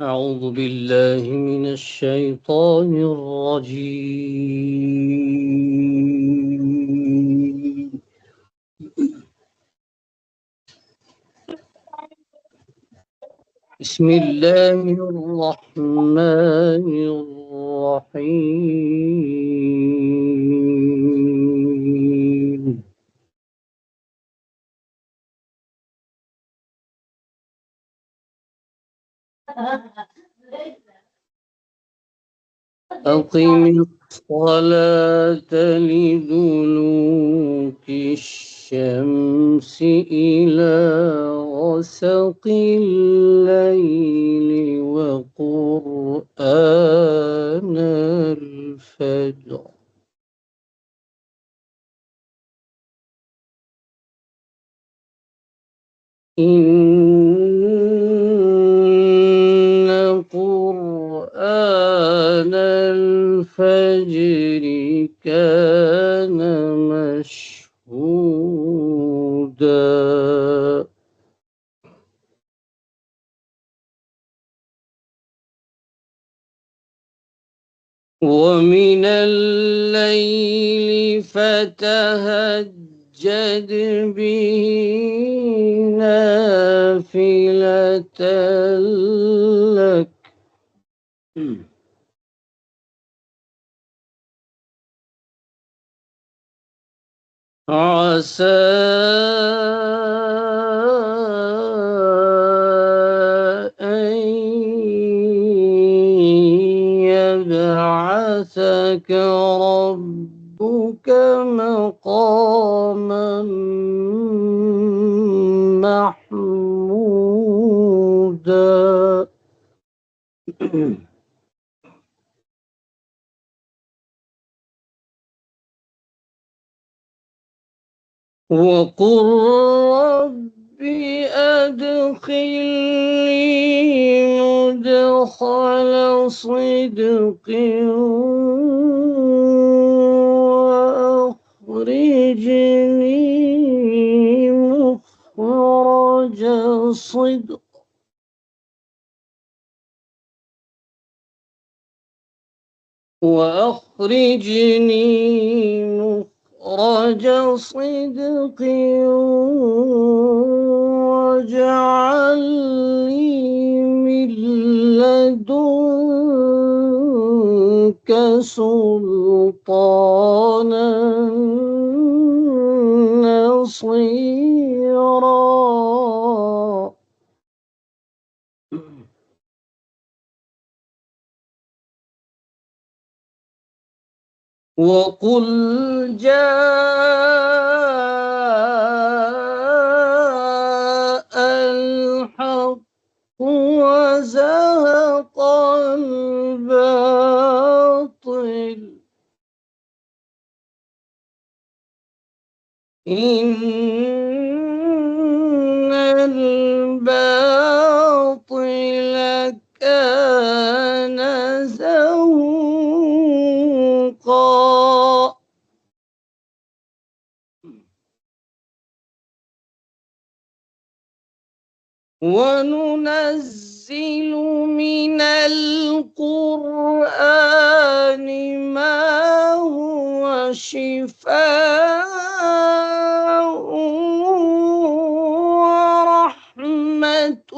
أعوذ بالله من الشيطان الرجيم. بسم الله الرحمن الرحيم. أقم الصلاة لدلوك الشمس إلى غسق الليل وقرآن الفجر إن قرآن الفجر كان مشهودا ومن الليل فتهجد به نافلة لك عسى أن يبعثك ربك مقاما محمودا وقل رب أدخلني مدخل صدق وأخرجني مخرج صدق مخرج صدق واجعل لي من لدنك سلطانا نصيرا وقل جاء الحق وزهق الباطل إن الباطل كان زهوقا وننزل من القرآن ما هو شفاء ورحمة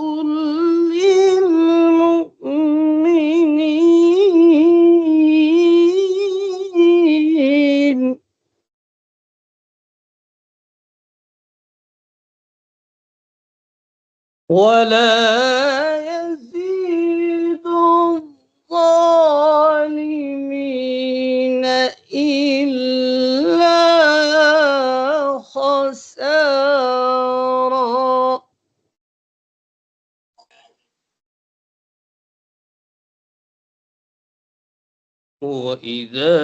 للمؤمنين ولا يزيد الظالمين إلا خسارا وإذا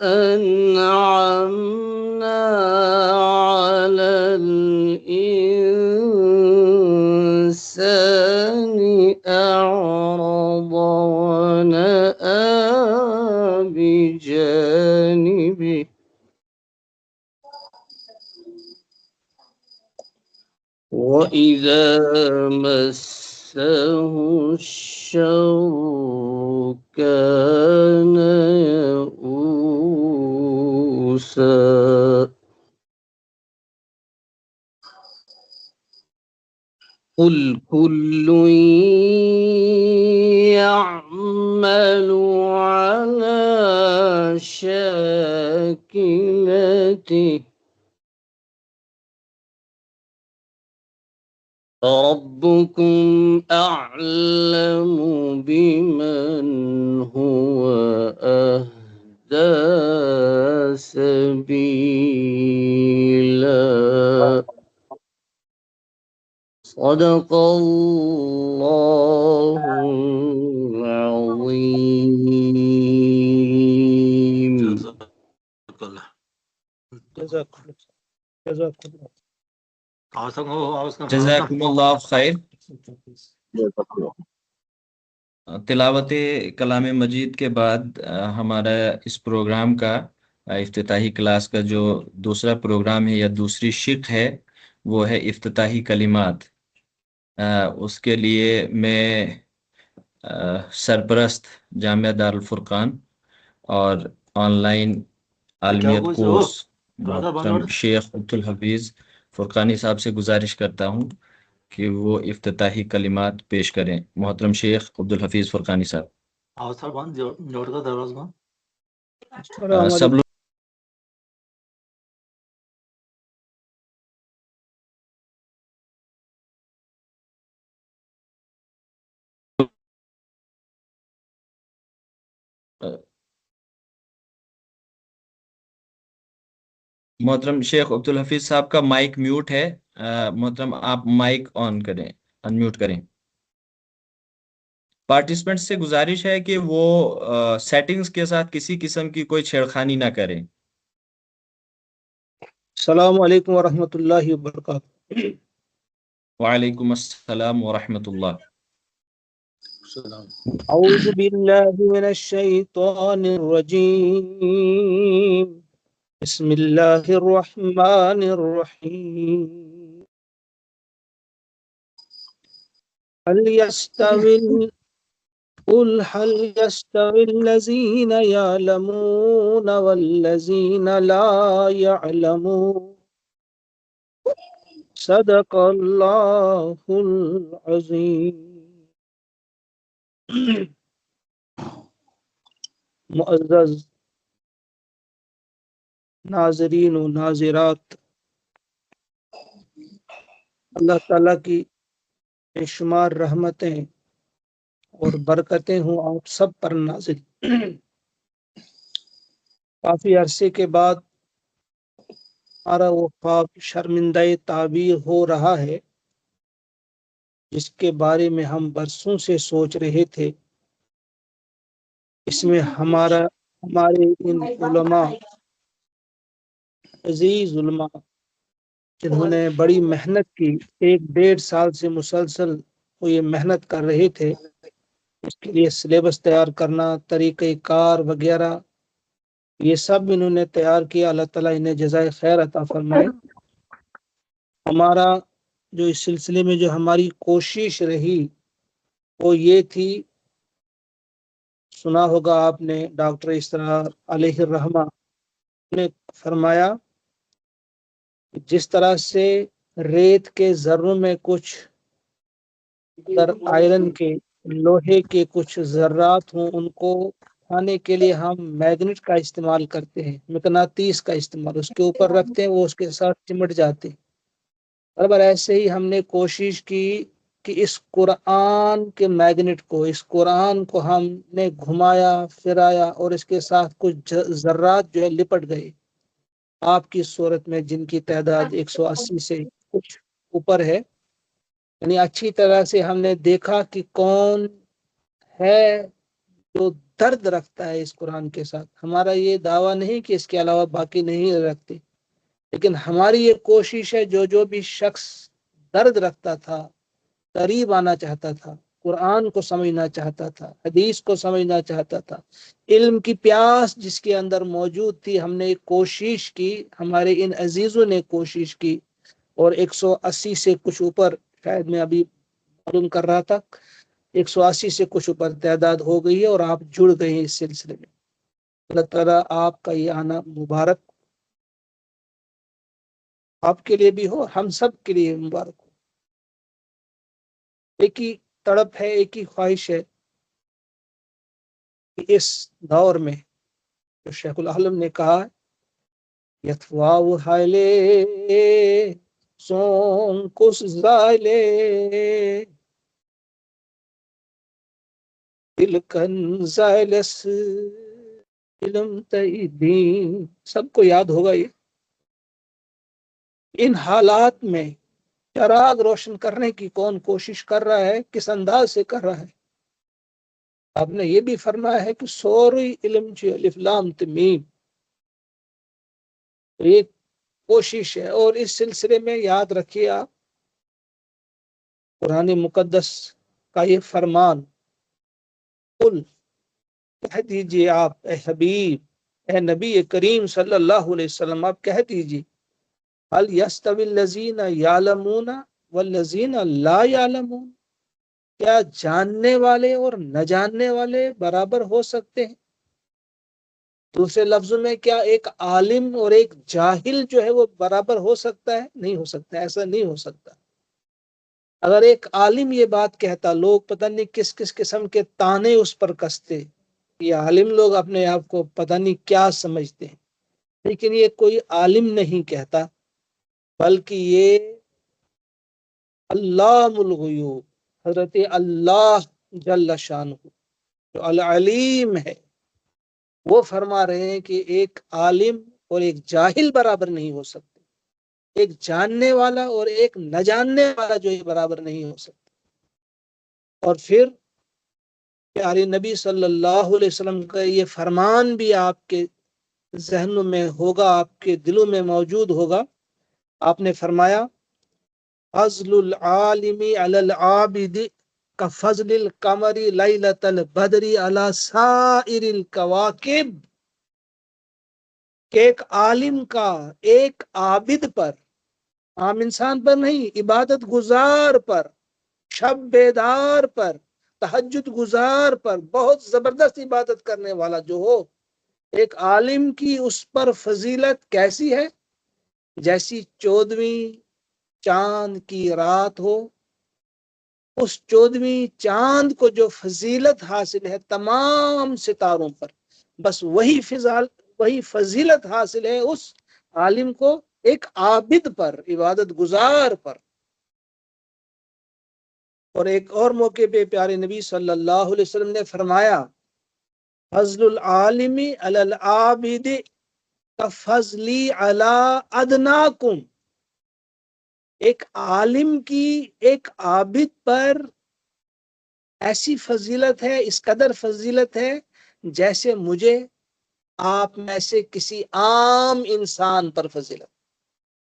أنعمنا على الإنسان أعرض ونأى بجانبه وإذا مسه الشر كان يئوسا قل كل يعمل على شاكلته ربكم أعلم بمن هو أهدى سبيلا صدق الله العظيم. جزاکم اللہ خیر. تلاوت کلام مجید کے بعد ہمارا اس پروگرام کا افتتاحی کلاس کا جو دوسرا پروگرام ہے یا دوسری شق ہے وہ ہے افتتاحی کلمات. اس کے لیے میں سرپرست جامعہ دارالفرقان اور آن لائن عالمیت کورس محترم شیخ عبدالحفیظ فرقانی صاحب سے گزارش کرتا ہوں کہ وہ افتتاحی کلمات پیش کریں. محترم شیخ عبدالحفیظ فرقانی صاحب. سب لوگ محترم شیخ عبدالحفیظ صاحب کا مائک میوٹ ہے. محترم آپ مائک آن کریں، انمیوٹ کریں. پارٹیسپینٹ سے گزارش ہے کہ وہ سیٹنگز کے ساتھ کسی قسم کی کوئی چھیڑخانی نہ کریں. السلام علیکم ورحمۃ اللہ وبرکاتہ. وعلیکم السلام ورحمۃ اللہ. اعوذ باللہ من الشیطان الرجیم. بسم اللہ الرحمن الرحیم. قل هل يستوي الذين يعلمون والذين لا يعلمون صدق اللہ العظیم. معزز ناظرین و ناظرات، اللہ تعالیٰ کی بے شمار رحمتیں اور برکتیں ہوں آپ سب پر نازل. کافی عرصے کے بعد ہمارا وہ خواب شرمندہ تعبیر ہو رہا ہے جس کے بارے میں ہم برسوں سے سوچ رہے تھے. اس میں ہمارے ان علماء، عزیز علماء جنہوں نے بڑی محنت کی، 1-1.5 سال سے مسلسل وہ یہ محنت کر رہے تھے. اس کے لیے سلیبس تیار کرنا، طریقہ کار وغیرہ، یہ سب انہوں نے تیار کیا. اللہ تعالیٰ انہیں جزائے خیر عطا فرمائے. ہمارا جو اس سلسلے میں جو ہماری کوشش رہی وہ یہ تھی، سنا ہوگا آپ نے ڈاکٹر اسرار علیہ الرحمہ نے فرمایا جس طرح سے ریت کے ذروں میں کچھ آئرن کے، لوہے کے کچھ ذرات ہوں، ان کو اٹھانے کے لیے ہم میگنیٹ کا استعمال کرتے ہیں، مقناطیس کا استعمال، اس کے اوپر رکھتے ہیں، وہ اس کے ساتھ چمٹ جاتے ہیں. برابر ایسے ہی ہم نے کوشش کی کہ اس قرآن کے میگنیٹ کو، اس قرآن کو ہم نے گھمایا پھرایا اور اس کے ساتھ کچھ ذرات جو ہے لپٹ گئے آپ کی صورت میں، جن کی تعداد 180 سے کچھ اوپر ہے. یعنی اچھی طرح سے ہم نے دیکھا کہ کون ہے جو درد رکھتا ہے اس قرآن کے ساتھ. ہمارا یہ دعویٰ نہیں کہ اس کے علاوہ باقی نہیں رکھتے، لیکن ہماری یہ کوشش ہے جو بھی شخص درد رکھتا تھا، قریب آنا چاہتا تھا، قرآن کو سمجھنا چاہتا تھا، حدیث کو سمجھنا چاہتا تھا، علم کی پیاس جس کے اندر موجود تھی، ہم نے ایک کوشش کی، ہمارے ان عزیزوں نے کوشش کی اور 180 سے کچھ اوپر، شاید میں ابھی معلوم کر رہا تھا، 180 سے کچھ اوپر تعداد ہو گئی ہے اور آپ جڑ گئے ہیں اس سلسلے میں۔ اللہ تعالیٰ آپ کا یہ آنا مبارک آپ کے لیے بھی ہو، ہم سب کے لیے مبارک ہو۔ ایک ہی تڑپ ہے، ایک ہی خواہش ہے کہ اس دور میں جو شیخ العالم نے کہا یتواو حائلے سون کس زائلے دلکن زائلس علم دین، سب کو یاد ہوگا یہ۔ ان حالات میں چراغ روشن کرنے کی کون کوشش کر رہا ہے، کس انداز سے کر رہا ہے؟ آپ نے یہ بھی فرمایا ہے کہ سوری علم چی الف لام تمیم، یہ کوشش ہے۔ اور اس سلسلے میں یاد رکھیے آپ قرآن مقدس کا یہ فرمان، قل کہہ دیجئے آپ اے حبیب، اے نبی کریم صلی اللہ علیہ وسلم، آپ کہہ دیجئے هل يستوي الذين يعلمون والذين لا يعلمون، کیا جاننے والے اور نہ جاننے والے برابر ہو سکتے ہیں؟ دوسرے لفظوں میں کیا ایک عالم اور ایک جاہل جو ہے وہ برابر ہو سکتا ہے؟ نہیں ہو سکتا، ایسا نہیں ہو سکتا۔ اگر ایک عالم یہ بات کہتا، لوگ پتہ نہیں کس کس قسم کے تانے اس پر کستے، یہ عالم لوگ اپنے آپ کو پتہ نہیں کیا سمجھتے ہیں، لیکن یہ کوئی عالم نہیں کہتا، بلکہ یہ علام الغیوب حضرت اللہ جل شانہ جو العلیم ہے، وہ فرما رہے ہیں کہ ایک عالم اور ایک جاہل برابر نہیں ہو سکتے، ایک جاننے والا اور ایک نہ جاننے والا جو ہے برابر نہیں ہو سکتا۔ اور پھر پیارے نبی صلی اللہ علیہ وسلم کا یہ فرمان بھی آپ کے ذہنوں میں ہوگا، آپ کے دلوں میں موجود ہوگا۔ آپ نے فرمایا فضل العالم علی العابد کفضل القمر لیلۃ البدر علی سائر الکواکب، کہ ایک عالم کا ایک عابد پر، عام انسان پر نہیں، عبادت گزار پر، شب بیدار پر، تہجد گزار پر، بہت زبردست عبادت کرنے والا جو ہو، ایک عالم کی اس پر فضیلت کیسی ہے؟ جیسی 14ویں چاند کی رات ہو، اس 14ویں چاند کو جو فضیلت حاصل ہے تمام ستاروں پر، بس وہی فضیلت حاصل ہے اس عالم کو ایک عابد پر، عبادت گزار پر۔ اور ایک اور موقع پہ پیارے نبی صلی اللہ علیہ وسلم نے فرمایا فضل العالم علی العابد کفضلی علی ادناکم، ایک عالم کی ایک عابد پر ایسی فضیلت ہے، اس قدر فضیلت ہے جیسے مجھے آپ میں سے کسی عام انسان پر فضیلت،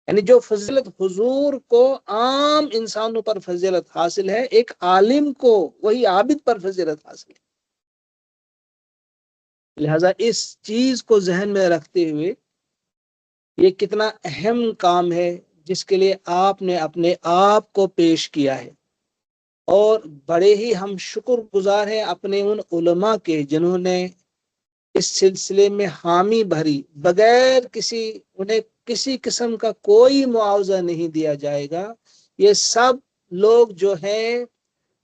یعنی جو فضیلت حضور کو عام انسانوں پر فضیلت حاصل ہے، ایک عالم کو وہی عابد پر فضیلت حاصل ہے۔ لہذا اس چیز کو ذہن میں رکھتے ہوئے یہ کتنا اہم کام ہے جس کے لیے آپ نے اپنے آپ کو پیش کیا ہے، اور بڑے ہی ہم شکر گزار ہیں اپنے ان علماء کے جنہوں نے اس سلسلے میں حامی بھری، بغیر انہیں کسی قسم کا کوئی معاوضہ نہیں دیا جائے گا۔ یہ سب لوگ جو ہیں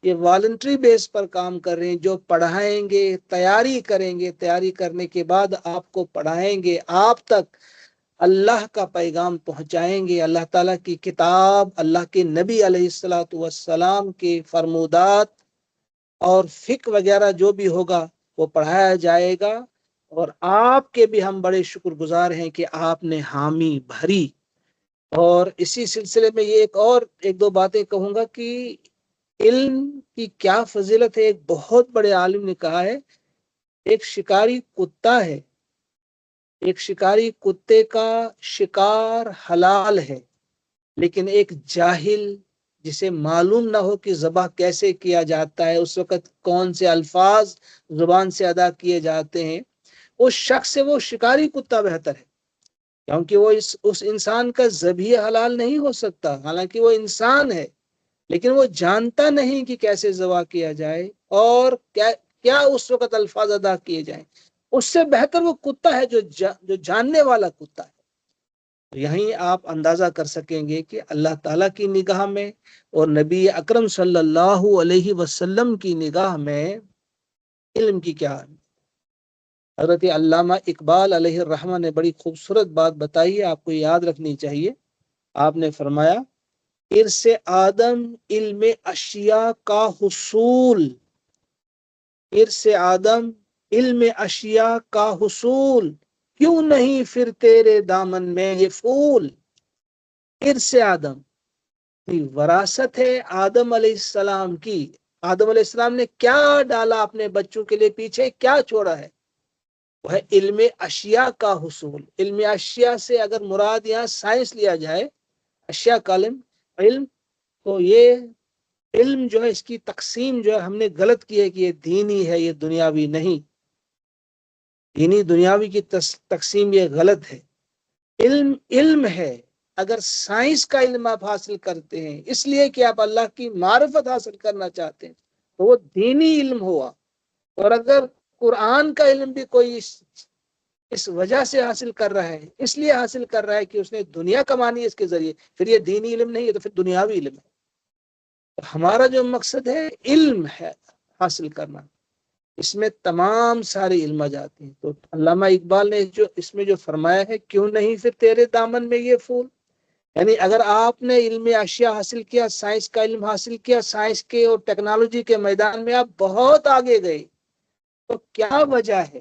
یہ والنٹری بیس پر کام کر رہے ہیں، جو پڑھائیں گے، تیاری کریں گے، تیاری کرنے کے بعد آپ کو پڑھائیں گے، آپ تک اللہ کا پیغام پہنچائیں گے، اللہ تعالیٰ کی کتاب، اللہ کے نبی علیہ السلام کے فرمودات اور فقہ وغیرہ جو بھی ہوگا وہ پڑھایا جائے گا۔ اور آپ کے بھی ہم بڑے شکر گزار ہیں کہ آپ نے حامی بھری۔ اور اسی سلسلے میں یہ ایک دو باتیں کہوں گا کہ علم کی کیا فضیلت ہے۔ ایک بہت بڑے عالم نے کہا ہے ایک شکاری کتا ہے، ایک شکاری کتے کا شکار حلال ہے، لیکن ایک جاہل جسے معلوم نہ ہو کہ ذبح کیسے کیا جاتا ہے، اس وقت کون سے الفاظ زبان سے ادا کیے جاتے ہیں، اس شخص سے وہ شکاری کتا بہتر ہے۔ کیونکہ وہ اس انسان کا ذبیح حلال نہیں ہو سکتا، حالانکہ وہ انسان ہے، لیکن وہ جانتا نہیں کہ کیسے ذبح کیا جائے اور کیا اس وقت الفاظ ادا کیے جائیں۔ اس سے بہتر وہ کتا ہے جو جاننے والا کتا ہے۔ یہیں آپ اندازہ کر سکیں گے کہ اللہ تعالیٰ کی نگاہ میں اور نبی اکرم صلی اللہ علیہ وسلم کی نگاہ میں علم کی کیا ہے۔ حضرت علامہ اقبال علیہ الرحمہ نے بڑی خوبصورت بات بتائی ہے، آپ کو یاد رکھنی چاہیے۔ آپ نے فرمایا ارث آدم علم اشیاء کا حصول، ارث آدم علم اشیاء کا حصول، کیوں نہیں پھر تیرے دامن میں یہ پھول۔ ارث آدم وراثت ہے آدم علیہ السلام کی۔ آدم علیہ السلام نے کیا ڈالا اپنے بچوں کے لیے پیچھے، کیا چھوڑا ہے؟ وہ ہے علم اشیاء کا حصول۔ علم اشیاء سے اگر مراد یہاں سائنس لیا جائے، اشیاء کا علم، تو یہ علم جو ہے اس کی تقسیم جو ہے ہم نے غلط کی ہے کہ یہ دینی ہے، یہ دنیاوی نہیں۔ دینی دنیاوی کی تقسیم یہ غلط ہے۔ علم ہے۔ اگر سائنس کا علم آپ حاصل کرتے ہیں اس لیے کہ آپ اللہ کی معرفت حاصل کرنا چاہتے ہیں تو وہ دینی علم ہوا، اور اگر قرآن کا علم بھی کوئی اس وجہ سے حاصل کر رہا ہے، اس لیے حاصل کر رہا ہے کہ اس نے دنیا کمانی ہے اس کے ذریعے، پھر یہ دینی علم نہیں ہے، تو پھر دنیاوی علم ہے۔ ہمارا جو مقصد ہے علم ہے حاصل کرنا، اس میں تمام سارے علم جاتے ہیں۔ تو علامہ اقبال نے اس میں جو فرمایا ہے کیوں نہیں پھر تیرے دامن میں یہ پھول، یعنی اگر آپ نے علم اشیاء حاصل کیا، سائنس کا علم حاصل کیا، سائنس کے اور ٹیکنالوجی کے میدان میں آپ بہت آگے گئے، تو کیا وجہ ہے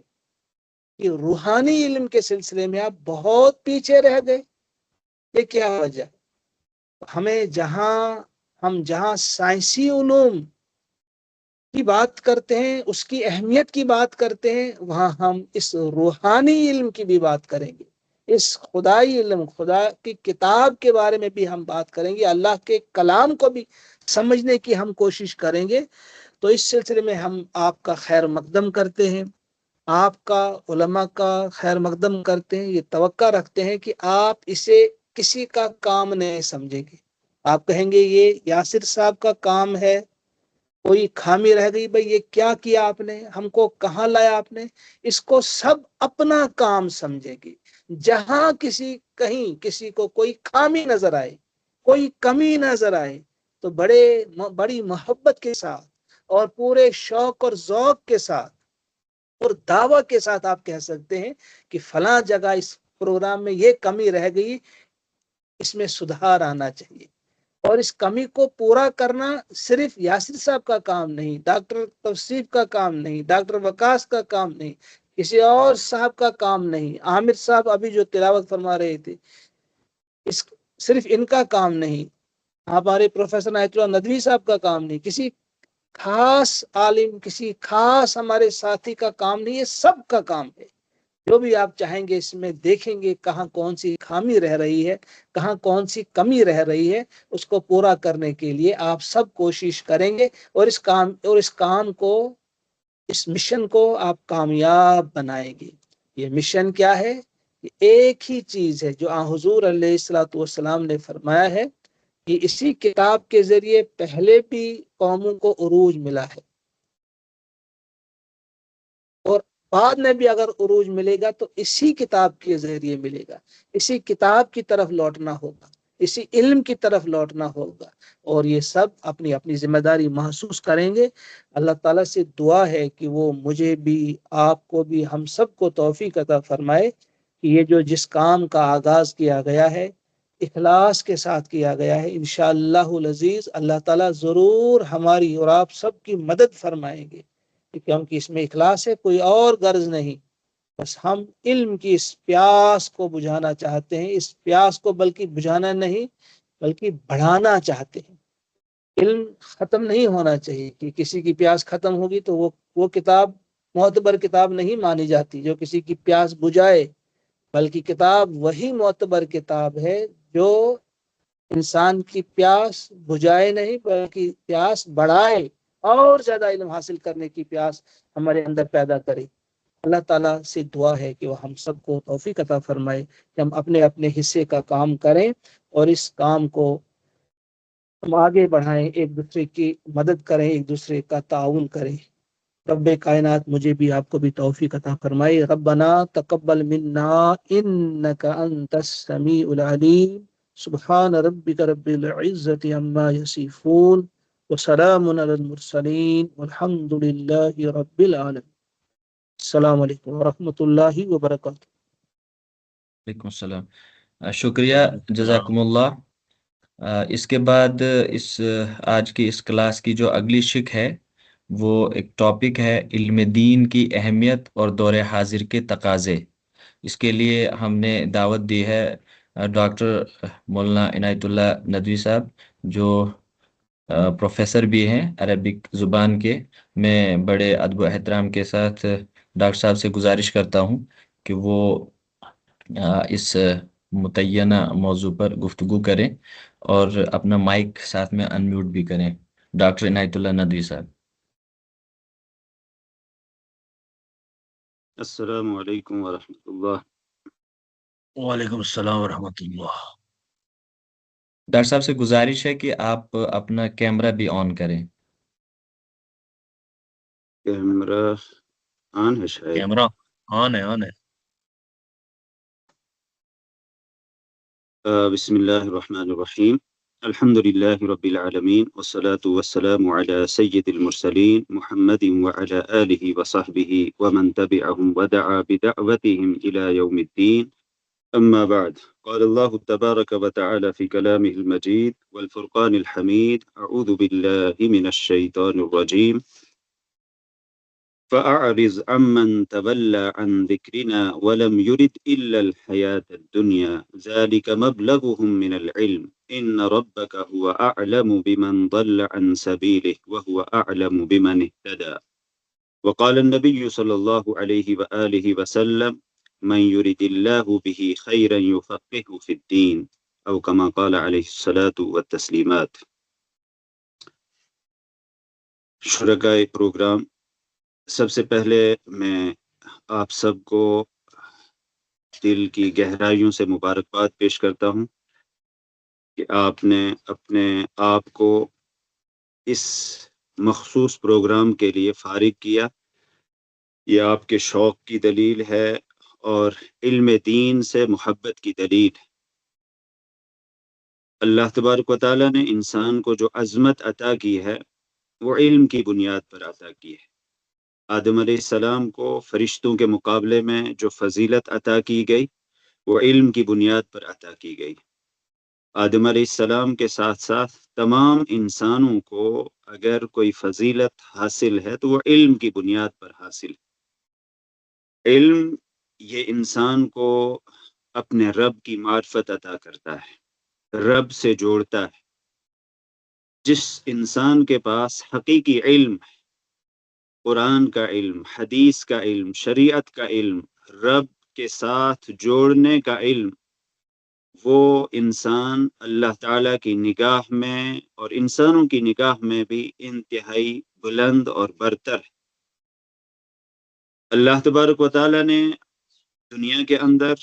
کہ روحانی علم کے سلسلے میں آپ بہت پیچھے رہ گئے؟ یہ کیا وجہ؟ ہم جہاں سائنسی علوم کی بات کرتے ہیں، اس کی اہمیت کی بات کرتے ہیں، وہاں ہم اس روحانی علم کی بھی بات کریں گے، اس خدائی علم، خدا کی کتاب کے بارے میں بھی ہم بات کریں گے، اللہ کے کلام کو بھی سمجھنے کی ہم کوشش کریں گے۔ تو اس سلسلے میں ہم آپ کا خیر مقدم کرتے ہیں، آپ کا علماء کا خیر مقدم کرتے ہیں، یہ توقع رکھتے ہیں کہ آپ اسے کسی کا کام نہیں سمجھیں گے۔ آپ کہیں گے یہ یاسر صاحب کا کام ہے، کوئی خامی رہ گئی، بھئی یہ کیا کیا آپ نے، ہم کو کہاں لایا آپ نے، اس کو سب اپنا کام سمجھے گی۔ جہاں کہیں کسی کو کوئی خامی نظر آئے، کوئی کمی نظر آئے، تو بڑی محبت کے ساتھ اور پورے شوق اور ذوق کے ساتھ اور دعویٰ کے ساتھ آپ کہہ سکتے ہیں کہ فلاں جگہ اس پروگرام میں یہ کمی رہ گئی، اس میں سدھار آنا چاہیے۔ اور اس کمی کو پورا کرنا صرف یاسر صاحب کا کام نہیں، ڈاکٹر توصیف کا کام نہیں، ڈاکٹر وکاس کا کام نہیں، کسی اور صاحب کا کام نہیں، عامر صاحب ابھی جو تلاوت فرما رہے تھے، صرف ان کا کام نہیں، ہمارے پروفیسر عنایت اللہ ندوی صاحب کا کام نہیں، کسی خاص عالم، کسی خاص ہمارے ساتھی کا کام نہیں، یہ سب کا کام ہے۔ جو بھی آپ چاہیں گے اس میں دیکھیں گے کہاں کون سی خامی رہ رہی ہے، کہاں کون سی کمی رہ رہی ہے، اس کو پورا کرنے کے لیے آپ سب کوشش کریں گے، اور اس کام کو، اس مشن کو آپ کامیاب بنائیں گے۔ یہ مشن کیا ہے؟ ایک ہی چیز ہے جو حضور علیہ الصلوۃ والسلام نے فرمایا ہے کہ اسی کتاب کے ذریعے پہلے بھی قوموں کو عروج ملا ہے، اور بعد میں بھی اگر عروج ملے گا تو اسی کتاب کے ذریعے ملے گا۔ اسی کتاب کی طرف لوٹنا ہوگا، اسی علم کی طرف لوٹنا ہوگا، اور یہ سب اپنی اپنی ذمہ داری محسوس کریں گے۔ اللہ تعالیٰ سے دعا ہے کہ وہ مجھے بھی، آپ کو بھی، ہم سب کو توفیق عطا فرمائے کہ یہ جس کام کا آغاز کیا گیا ہے اخلاص کے ساتھ کیا گیا ہے، انشاءاللہ العزیز اللہ تعالیٰ ضرور ہماری اور آپ سب کی مدد فرمائیں گے، کیونکہ اس میں اخلاص ہے، کوئی اور غرض نہیں، بس ہم علم کی اس پیاس کو بجھانا چاہتے ہیں، اس پیاس کو بلکہ بجھانا نہیں بلکہ بڑھانا چاہتے ہیں۔ علم ختم نہیں ہونا چاہیے کہ کسی کی پیاس ختم ہوگی تو وہ کتاب معتبر کتاب نہیں مانی جاتی جو کسی کی پیاس بجھائے، بلکہ کتاب وہی معتبر کتاب ہے جو انسان کی پیاس بجھائے نہیں بلکہ پیاس بڑھائے، اور زیادہ علم حاصل کرنے کی پیاس ہمارے اندر پیدا کرے۔ اللہ تعالیٰ سے دعا ہے کہ وہ ہم سب کو توفیق عطا فرمائے کہ ہم اپنے اپنے حصے کا کام کریں اور اس کام کو ہم آگے بڑھائیں، ایک دوسرے کی مدد کریں، ایک دوسرے کا تعاون کریں۔ رب کائنات مجھے بھی آپ کو بھی توفیق عطا فرمائے۔ ربنا تقبل منا انک انت السمیع العلیم، سبحان ربک رب العزت عما یصفون وسلام علی المرسلین والحمد للہ رب العالمین۔ السلام علیکم ورحمۃ اللہ وبرکاتہ۔ وعلیکم السلام۔ شکریہ، جزاکم اللہ۔ اس کے بعد آج کی اس کلاس کی جو اگلی شق ہے وہ ایک ٹاپک ہے علم دین کی اہمیت اور دور حاضر کے تقاضے۔ اس کے لیے ہم نے دعوت دی ہے ڈاکٹر مولانا عنایت اللہ ندوی صاحب، جو پروفیسر بھی ہیں عربک زبان کے۔ میں بڑے ادب و احترام کے ساتھ ڈاکٹر صاحب سے گزارش کرتا ہوں کہ وہ اس متعینہ موضوع پر گفتگو کریں اور اپنا مائک ساتھ میں ان میوٹ بھی کریں۔ ڈاکٹر عنایت اللہ ندوی صاحب۔ السلام علیکم ورحمۃ اللہ۔ وعلیکم السلام ورحمۃ اللہ۔ ڈاکٹر صاحب سے گزارش ہے کہ آپ اپنا کیمرہ بھی آن کریں۔ کیمرہ آن ہے شاید۔ کیمرہ آن ہے۔ بسم اللہ الرحمن الرحیم، الحمد للہ رب العالمین والصلاة والسلام علی سید المرسلین محمد وعلی آلہ وصحبہ ومن تبعهم ودعا بدعوتهم الى یوم الدین، اما بعد، قال اللہ تبارک وتعالی فی کلامہ المجید والفرقان الحمید، اعوذ باللہ من الشیطان الرجیم، فأعرض عمن تولى عن ذكرنا ولم يرد إلا الحياة الدنيا ذلك مبلغهم من العلم إن ربك هو أعلم بمن ضل عن سبيله وهو أعلم بمن اهتدى وقال النبي صلى الله عليه وآله وسلم من يرد الله به خيرا يفقهه في الدين أو كما قال عليه الصلاة والتسليمات۔ شرکائے پروگرام، سب سے پہلے میں آپ سب کو دل کی گہرائیوں سے مبارکباد پیش کرتا ہوں کہ آپ نے اپنے آپ کو اس مخصوص پروگرام کے لیے فارغ کیا۔ یہ آپ کے شوق کی دلیل ہے اور علم دین سے محبت کی دلیل ہے۔ اللہ تبارک و تعالیٰ نے انسان کو جو عظمت عطا کی ہے وہ علم کی بنیاد پر عطا کی ہے۔ آدم علیہ السلام کو فرشتوں کے مقابلے میں جو فضیلت عطا کی گئی وہ علم کی بنیاد پر عطا کی گئی۔ آدم علیہ السلام کے ساتھ ساتھ تمام انسانوں کو اگر کوئی فضیلت حاصل ہے تو وہ علم کی بنیاد پر حاصل ہے۔ علم یہ انسان کو اپنے رب کی معرفت عطا کرتا ہے، رب سے جوڑتا ہے۔ جس انسان کے پاس حقیقی علم ہے، قرآن کا علم، حدیث کا علم، شریعت کا علم، رب کے ساتھ جوڑنے کا علم، وہ انسان اللہ تعالیٰ کی نگاہ میں اور انسانوں کی نگاہ میں بھی انتہائی بلند اور برتر ہے۔ اللہ تبارک و تعالیٰ نے دنیا کے اندر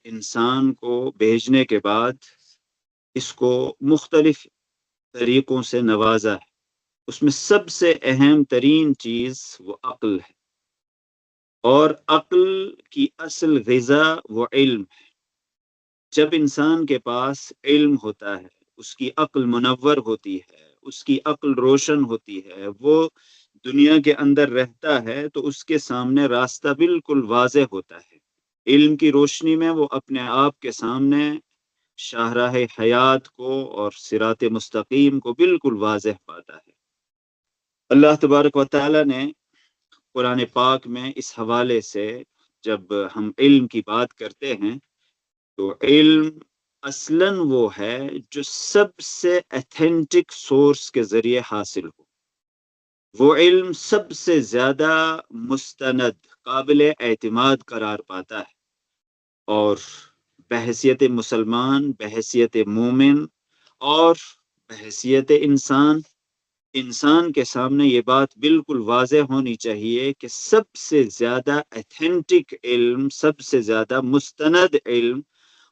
انسان کو بھیجنے کے بعد اس کو مختلف طریقوں سے نوازا ہے۔ اس میں سب سے اہم ترین چیز وہ عقل ہے، اور عقل کی اصل غذا وہ علم ہے۔ جب انسان کے پاس علم ہوتا ہے، اس کی عقل منور ہوتی ہے، اس کی عقل روشن ہوتی ہے، وہ دنیا کے اندر رہتا ہے تو اس کے سامنے راستہ بالکل واضح ہوتا ہے۔ علم کی روشنی میں وہ اپنے آپ کے سامنے شاہراہ حیات کو اور صراط مستقیم کو بالکل واضح پاتا ہے۔ اللہ تبارک و تعالیٰ نے قرآن پاک میں اس حوالے سے جب ہم علم کی بات کرتے ہیں تو علم اصلاً وہ ہے جو سب سے ایتھینٹک سورس کے ذریعے حاصل ہو۔ وہ علم سب سے زیادہ مستند، قابل اعتماد قرار پاتا ہے، اور بحیثیت مسلمان، بحیثیت مومن اور بحیثیت انسان، انسان کے سامنے یہ بات بالکل واضح ہونی چاہیے کہ سب سے زیادہ ایتھینٹک علم، سب سے زیادہ مستند علم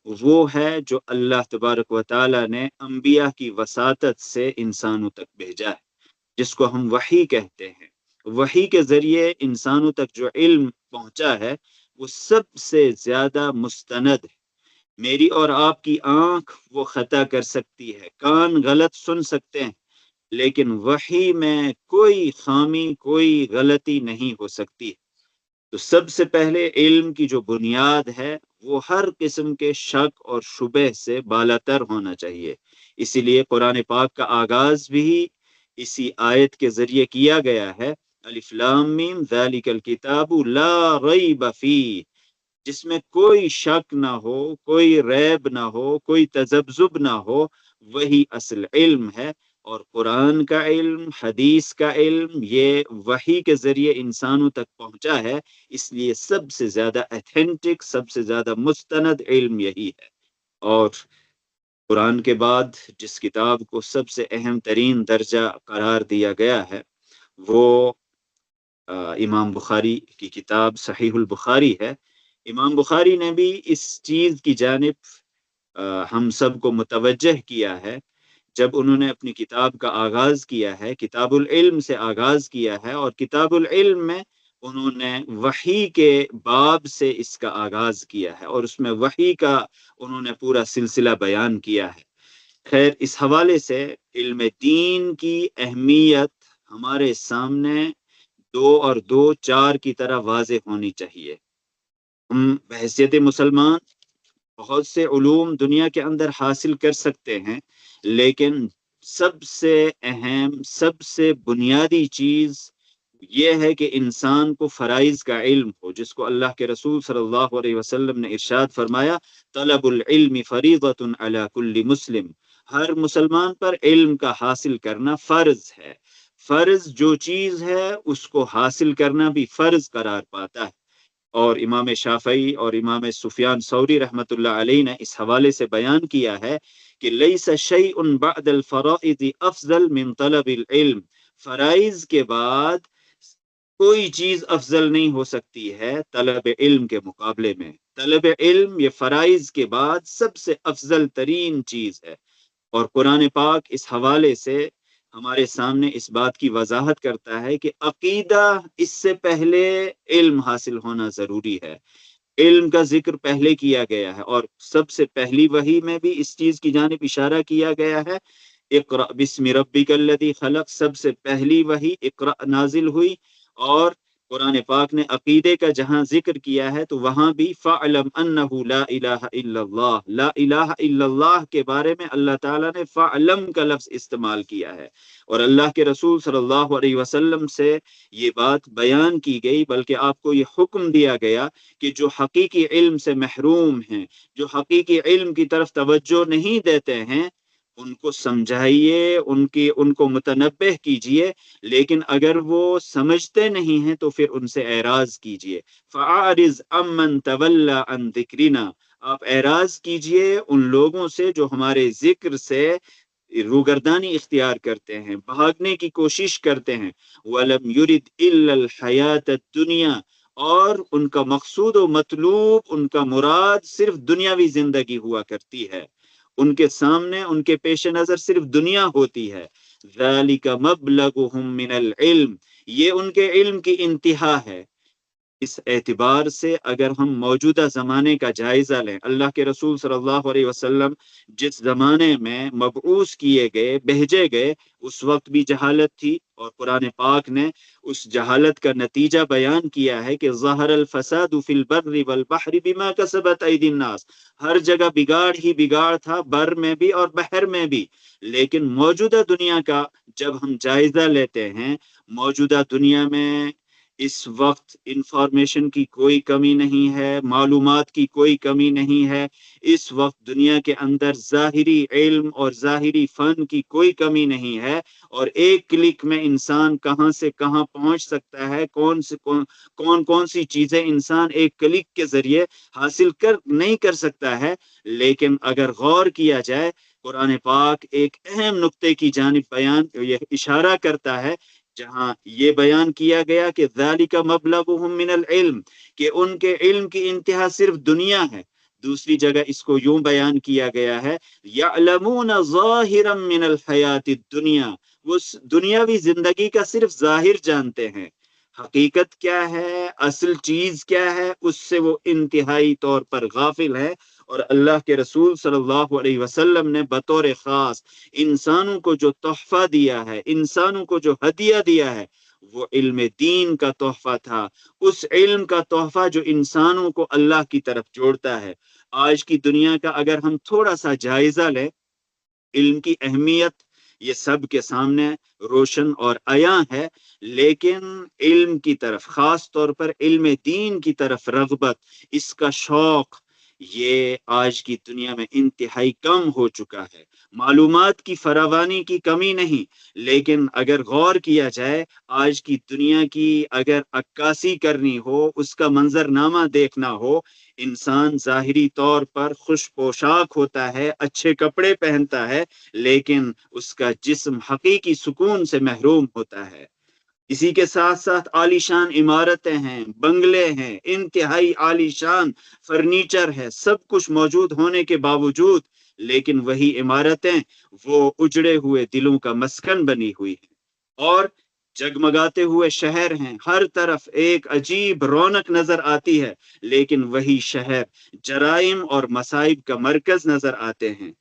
وہ ہے جو اللہ تبارک و تعالی نے انبیاء کی وساطت سے انسانوں تک بھیجا ہے، جس کو ہم وحی کہتے ہیں۔ وحی کے ذریعے انسانوں تک جو علم پہنچا ہے وہ سب سے زیادہ مستند ہے۔ میری اور آپ کی آنکھ وہ خطا کر سکتی ہے، کان غلط سن سکتے ہیں، لیکن وحی میں کوئی خامی، کوئی غلطی نہیں ہو سکتی۔ تو سب سے پہلے علم کی جو بنیاد ہے وہ ہر قسم کے شک اور شبہ سے بالاتر ہونا چاہیے۔ اسی لیے قرآن پاک کا آغاز بھی اسی آیت کے ذریعے کیا گیا ہے، الف لام میم ذالک الکتاب لا ریب فیہ، جس میں کوئی شک نہ ہو، کوئی ریب نہ ہو، کوئی تذبذب نہ ہو، وہی اصل علم ہے۔ اور قرآن کا علم، حدیث کا علم، یہ وحی کے ذریعے انسانوں تک پہنچا ہے، اس لیے سب سے زیادہ ایتھینٹک، سب سے زیادہ مستند علم یہی ہے۔ اور قرآن کے بعد جس کتاب کو سب سے اہم ترین درجہ قرار دیا گیا ہے وہ امام بخاری کی کتاب صحیح البخاری ہے۔ امام بخاری نے بھی اس چیز کی جانب ہم سب کو متوجہ کیا ہے، جب انہوں نے اپنی کتاب کا آغاز کیا ہے، کتاب العلم سے آغاز کیا ہے، اور کتاب العلم میں انہوں نے وحی کے باب سے اس کا آغاز کیا ہے، اور اس میں وحی کا انہوں نے پورا سلسلہ بیان کیا ہے۔ خیر، اس حوالے سے علم دین کی اہمیت ہمارے سامنے 2 اور 2 4 کی طرح واضح ہونی چاہیے۔ ہم بحیثیت مسلمان بہت سے علوم دنیا کے اندر حاصل کر سکتے ہیں، لیکن سب سے اہم، سب سے بنیادی چیز یہ ہے کہ انسان کو فرائض کا علم ہو، جس کو اللہ کے رسول صلی اللہ علیہ وسلم نے ارشاد فرمایا، طلب العلم فریضۃ علی کل مسلم، ہر مسلمان پر علم کا حاصل کرنا فرض ہے۔ فرض جو چیز ہے اس کو حاصل کرنا بھی فرض قرار پاتا ہے۔ اور امام شافعی اور امام سفیان ثوری رحمۃ اللہ علیہ نے اس حوالے سے بیان کیا ہے کہ لیس شیء بعد الفرائض افضل من طلب العلم، فرائض کے بعد کوئی چیز افضل نہیں ہو سکتی ہے طلب علم کے مقابلے میں۔ طلب علم یہ فرائض کے بعد سب سے افضل ترین چیز ہے۔ اور قرآن پاک اس حوالے سے ہمارے سامنے اس بات کی وضاحت کرتا ہے کہ عقیدہ اس سے پہلے علم حاصل ہونا ضروری ہے۔ علم کا ذکر پہلے کیا گیا ہے، اور سب سے پہلی وحی میں بھی اس چیز کی جانب اشارہ کیا گیا ہے، اقرأ بسم ربک الذی خلق، سب سے پہلی وحی اقرأ نازل ہوئی۔ اور قرآن پاک نے عقیدے کا جہاں ذکر کیا ہے تو وہاں بھی فَعْلَمْ أَنَّهُ لَا إِلَهَ إِلَّا اللَّهُ، لا الہ الا اللہ کے بارے میں اللہ تعالیٰ نے فَعْلَمْ کا لفظ استعمال کیا ہے، اور اللہ کے رسول صلی اللہ علیہ وسلم سے یہ بات بیان کی گئی، بلکہ آپ کو یہ حکم دیا گیا کہ جو حقیقی علم سے محروم ہیں، جو حقیقی علم کی طرف توجہ نہیں دیتے ہیں، ان کو سمجھائیے، ان کو متنبہ کیجئے، لیکن اگر وہ سمجھتے نہیں ہیں تو پھر ان سے اعراض کیجئے۔ فَأَعْرِضْ عَمَّنْ تَوَلَّى عَنْ ذِكْرِنَا، آپ اعراض کیجئے ان لوگوں سے جو ہمارے ذکر سے روگردانی اختیار کرتے ہیں، بھاگنے کی کوشش کرتے ہیں۔ وَلَمْ يُرِدْ إِلَّا الْحَيَاةَ الدُّنْيَا، اور ان کا مقصود و مطلوب، ان کا مراد صرف دنیاوی زندگی ہوا کرتی ہے، ان کے سامنے، ان کے پیش نظر صرف دنیا ہوتی ہے۔ ذَلِكَ مَبْلَغُهُم مِّنَ الْعِلْمِ، یہ ان کے علم کی انتہا ہے۔ اس اعتبار سے اگر ہم موجودہ زمانے کا جائزہ لیں، اللہ کے رسول صلی اللہ علیہ وسلم جس زمانے میں مبعوث کیے گئے، بھیجے گئے، اس وقت بھی جہالت تھی، اور قرآن پاک نے اس جہالت کا نتیجہ بیان کیا ہے کہ ظہر الفساد فی البر والبحر بما کسبت ایدی الناس، ہر جگہ بگاڑ ہی بگاڑ تھا، بر میں بھی اور بحر میں بھی۔ لیکن موجودہ دنیا کا جب ہم جائزہ لیتے ہیں، موجودہ دنیا میں اس وقت انفارمیشن کی کوئی کمی نہیں ہے، معلومات کی کوئی کمی نہیں ہے، اس وقت دنیا کے اندر ظاہری علم اور ظاہری فن کی کوئی کمی نہیں ہے، اور ایک کلک میں انسان کہاں سے کہاں پہنچ سکتا ہے، کون سی چیزیں انسان ایک کلک کے ذریعے حاصل نہیں کر سکتا ہے۔ لیکن اگر غور کیا جائے، قرآن پاک ایک اہم نقطے کی جانب یہ اشارہ کرتا ہے، جہاں یہ بیان کیا گیا کہ ذالک مبلغہم من العلم، کہ ان کے علم کی انتہا صرف دنیا ہے۔ دوسری جگہ اس کو یوں بیان کیا گیا ہے، یعلمون ظاہرا من الحیات الدنیا، وہ دنیاوی زندگی کا صرف ظاہر جانتے ہیں، حقیقت کیا ہے، اصل چیز کیا ہے، اس سے وہ انتہائی طور پر غافل ہے۔ اور اللہ کے رسول صلی اللہ علیہ وسلم نے بطور خاص انسانوں کو جو تحفہ دیا ہے، انسانوں کو جو ہدیہ دیا ہے، وہ علم دین کا تحفہ تھا، اس علم کا تحفہ جو انسانوں کو اللہ کی طرف جوڑتا ہے۔ آج کی دنیا کا اگر ہم تھوڑا سا جائزہ لیں، علم کی اہمیت یہ سب کے سامنے روشن اور عیاں ہے، لیکن علم کی طرف، خاص طور پر علم دین کی طرف رغبت، اس کا شوق، یہ آج کی دنیا میں انتہائی کم ہو چکا ہے۔ معلومات کی فراوانی کی کمی نہیں، لیکن اگر غور کیا جائے، آج کی دنیا کی اگر عکاسی کرنی ہو، اس کا منظرنامہ دیکھنا ہو، انسان ظاہری طور پر خوش پوشاک ہوتا ہے، اچھے کپڑے پہنتا ہے، لیکن اس کا جسم حقیقی سکون سے محروم ہوتا ہے۔ اسی کے ساتھ ساتھ عالی شان عمارتیں ہیں، بنگلے ہیں، انتہائی عالی شان فرنیچر ہے، سب کچھ موجود ہونے کے باوجود، لیکن وہی عمارتیں وہ اجڑے ہوئے دلوں کا مسکن بنی ہوئی ہیں، اور جگمگاتے ہوئے شہر ہیں، ہر طرف ایک عجیب رونق نظر آتی ہے، لیکن وہی شہر جرائم اور مصائب کا مرکز نظر آتے ہیں۔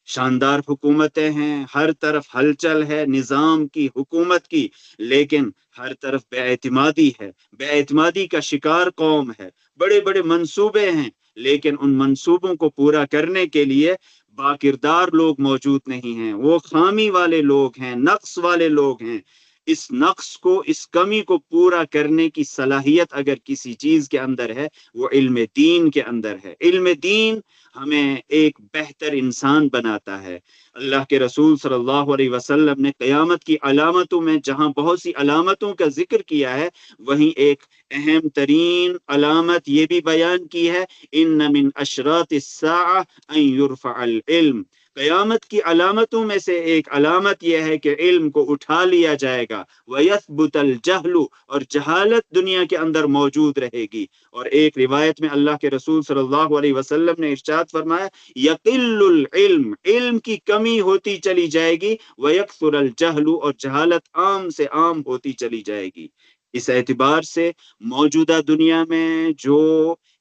شاندار حکومتیں ہیں، ہر طرف ہلچل ہے نظام کی، حکومت کی، لیکن ہر طرف بے اعتمادی ہے، بے اعتمادی کا شکار قوم ہے، بڑے بڑے منصوبے ہیں، لیکن ان منصوبوں کو پورا کرنے کے لیے باکردار لوگ موجود نہیں ہیں، وہ خامی والے لوگ ہیں، نقص والے لوگ ہیں۔ اس نقص کو، اس کمی کو پورا کرنے کی صلاحیت اگر کسی چیز کے اندر ہے، وہ علم دین کے اندر ہے۔ علم دین ہمیں ایک بہتر انسان بناتا ہے۔ اللہ کے رسول صلی اللہ علیہ وسلم نے قیامت کی علامتوں میں جہاں بہت سی علامتوں کا ذکر کیا ہے، وہیں ایک اہم ترین علامت یہ بھی بیان کی ہے، ان من اشراط الساعہ ان یرفع العلم، قیامت کی علامتوں میں سے ایک علامت یہ ہے کہ علم کو اٹھا لیا جائے گا، وَيَثْبُتَ الْجَهْلُ، اور جہالت دنیا کے اندر موجود رہے گی۔ اور ایک روایت میں اللہ کے رسول صلی اللہ علیہ وسلم نے ارشاد فرمایا، یقل العلم، علم کی کمی ہوتی چلی جائے گی، وَيَكْثُرَ الْجَهْلُ، اور جہالت عام سے عام ہوتی چلی جائے گی۔ اس اعتبار سے موجودہ دنیا میں جو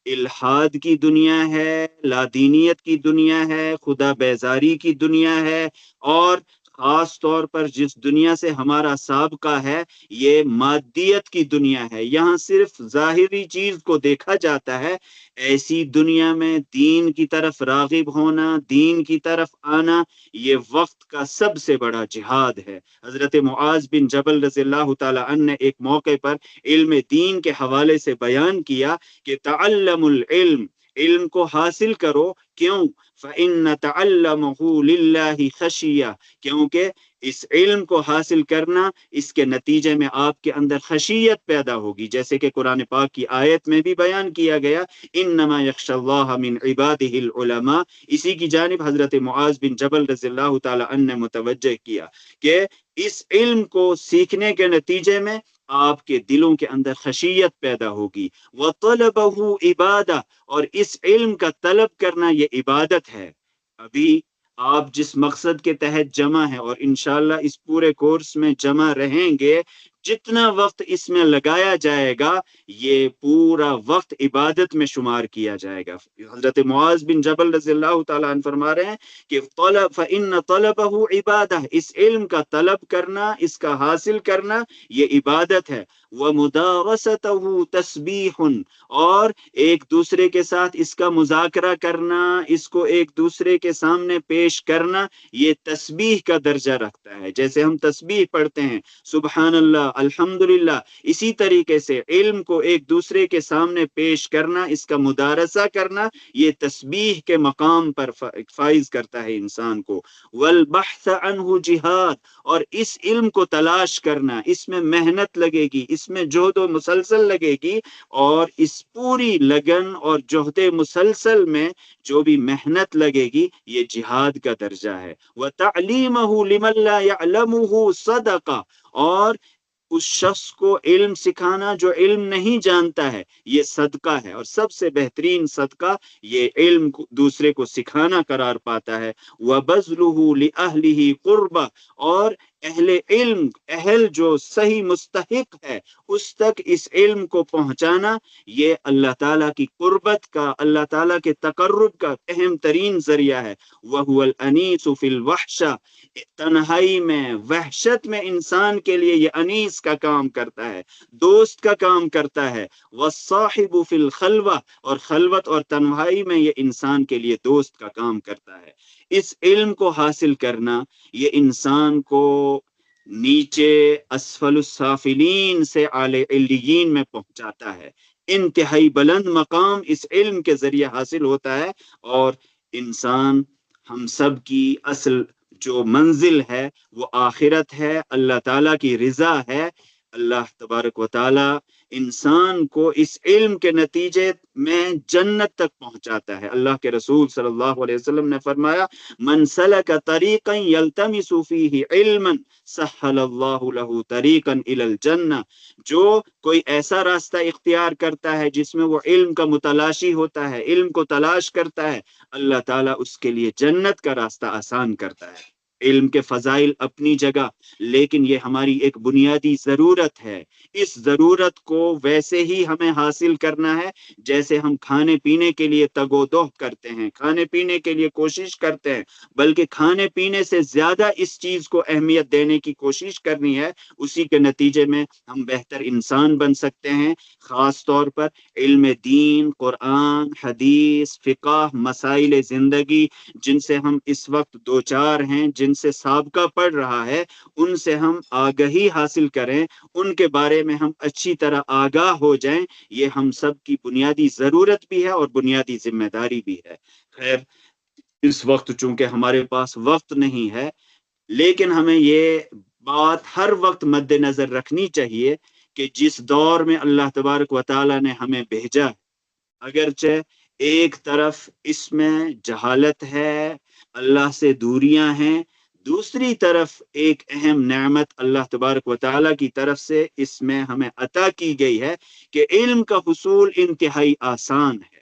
الحاد کی دنیا ہے، لادینیت کی دنیا ہے، خدا بیزاری کی دنیا ہے، اور خاص طور پر جس دنیا سے ہمارا سابقہ ہے، یہ مادیت کی دنیا ہے، یہاں صرف ظاہری چیز کو دیکھا جاتا ہے۔ ایسی دنیا میں دین کی طرف راغب ہونا، دین کی طرف آنا، یہ وقت کا سب سے بڑا جہاد ہے۔ حضرت معاذ بن جبل رضی اللہ تعالی عنہ نے ایک موقع پر علم دین کے حوالے سے بیان کیا کہ تعلم العلم، علم کو حاصل کرو، کیوں؟ فَإِنَّ تَعَلَّمُهُ لِلَّهِ خَشِيَّةً، کیونکہ اس علم کو حاصل کرنا، اس کے نتیجے میں آپ کے اندر خشیت پیدا ہوگی، جیسے کہ قرآن پاک کی آیت میں بھی بیان کیا گیا، انما یخشی اللہ من عبادہ العلماء، اسی کی جانب حضرت معاذ بن جبل رضی اللہ تعالی عنہ نے متوجہ کیا کہ اس علم کو سیکھنے کے نتیجے میں آپ کے دلوں کے اندر خشیت پیدا ہوگی، وَطَلَبَهُ عِبَادَةً، اور اس علم کا طلب کرنا یہ عبادت ہے۔ ابھی آپ جس مقصد کے تحت جمع ہیں، اور انشاءاللہ اس پورے کورس میں جمع رہیں گے، جتنا وقت اس میں لگایا جائے گا، یہ پورا وقت عبادت میں شمار کیا جائے گا۔ حضرت معاذ بن جبل رضی اللہ تعالیٰ عنہ فرما رہے ہیں کہ فَإِنَّ طَلَبَهُ عِبَادَةً، اس علم کا طلب کرنا، اس کا حاصل کرنا، یہ عبادت ہے۔ وَمُدَارَسَتُهُ تَسْبِيحٌ، اور ایک دوسرے کے ساتھ اس کا مذاکرہ کرنا، اس کو ایک دوسرے کے سامنے پیش کرنا، یہ تسبیح کا درجہ رکھتا ہے۔ جیسے ہم تسبیح پڑھتے ہیں سبحان اللہ الحمدللہ، اسی طریقے سے علم کو ایک دوسرے کے سامنے پیش کرنا، اس کا مدارسہ کرنا، یہ تسبیح کے مقام پر فائز کرتا ہے انسان کو۔ والبحث عنہ جہاد، اور اس علم کو تلاش کرنا، اس میں محنت لگے گی، اس میں جہد و مسلسل لگے گی، اور اس پوری لگن اور جہد مسلسل میں جو بھی محنت لگے گی یہ جہاد کا درجہ ہے۔ وَتَعْلِيمَهُ لِمَنْ لَا يَعْلَمُهُ صَدَقَةٌ، اور اس شخص کو علم سکھانا جو علم نہیں جانتا ہے یہ صدقہ ہے، اور سب سے بہترین صدقہ یہ علم دوسرے کو سکھانا قرار پاتا ہے۔ وَبَذْلُهُ لِأَهْلِهِ قُرْبَةٌ، اور اہل جو صحیح مستحق ہے اس تک اس علم کو پہنچانا، یہ اللہ تعالیٰ کی قربت کا، اللہ تعالیٰ کے تقرب کا اہم ترین ذریعہ ہے۔ وَهُوَ الْأَنِيسُ فِي الْوَحْشَةِ، تنہائی میں، وحشت میں انسان کے لیے یہ انیس کا کام کرتا ہے، دوست کا کام کرتا ہے۔ وَالصَّاحِبُ فِي الْخَلْوَةِ، اور خلوت اور تنہائی میں یہ انسان کے لیے دوست کا کام کرتا ہے۔ اس علم کو حاصل کرنا یہ انسان کو نیچے اسفل السافلین سے اعلی علیین میں پہنچاتا ہے۔ انتہائی بلند مقام اس علم کے ذریعے حاصل ہوتا ہے، اور انسان، ہم سب کی اصل جو منزل ہے وہ آخرت ہے، اللہ تعالیٰ کی رضا ہے۔ اللہ تبارک و تعالی انسان کو اس علم کے نتیجے میں جنت تک پہنچاتا ہے۔ اللہ کے رسول صلی اللہ علیہ وسلم نے فرمایا من سلک طریقا یلتمس فیہ علما سہل اللہ لہ طریقا الی الجنہ، جو کوئی ایسا راستہ اختیار کرتا ہے جس میں وہ علم کا متلاشی ہوتا ہے، علم کو تلاش کرتا ہے، اللہ تعالیٰ اس کے لیے جنت کا راستہ آسان کرتا ہے۔ علم کے فضائل اپنی جگہ، لیکن یہ ہماری ایک بنیادی ضرورت ہے۔ اس ضرورت کو ویسے ہی ہمیں حاصل کرنا ہے جیسے ہم کھانے پینے کے لیے تگ و دو کرتے ہیں، کھانے پینے کے لیے کوشش کرتے ہیں، بلکہ کھانے پینے سے زیادہ اس چیز کو اہمیت دینے کی کوشش کرنی ہے۔ اسی کے نتیجے میں ہم بہتر انسان بن سکتے ہیں۔ خاص طور پر علم دین، قرآن، حدیث، فقہ، مسائل زندگی جن سے ہم اس وقت دوچار ہیں، جن سے سابقہ پڑ رہا ہے، ان سے ہم آگہی حاصل کریں، ان کے بارے میں ہم اچھی طرح آگاہ ہو جائیں، یہ ہم سب کی بنیادی ضرورت بھی ہے اور بنیادی ذمہ داری بھی ہے۔ خیر، اس وقت چونکہ ہمارے پاس وقت نہیں ہے، لیکن ہمیں یہ بات ہر وقت مد نظر رکھنی چاہیے کہ جس دور میں اللہ تبارک و تعالی نے ہمیں بھیجا، اگرچہ ایک طرف اس میں جہالت ہے، اللہ سے دوریاں ہیں، دوسری طرف ایک اہم نعمت اللہ تبارک و تعالیٰ کی طرف سے اس میں ہمیں عطا کی گئی ہے کہ علم کا حصول انتہائی آسان ہے۔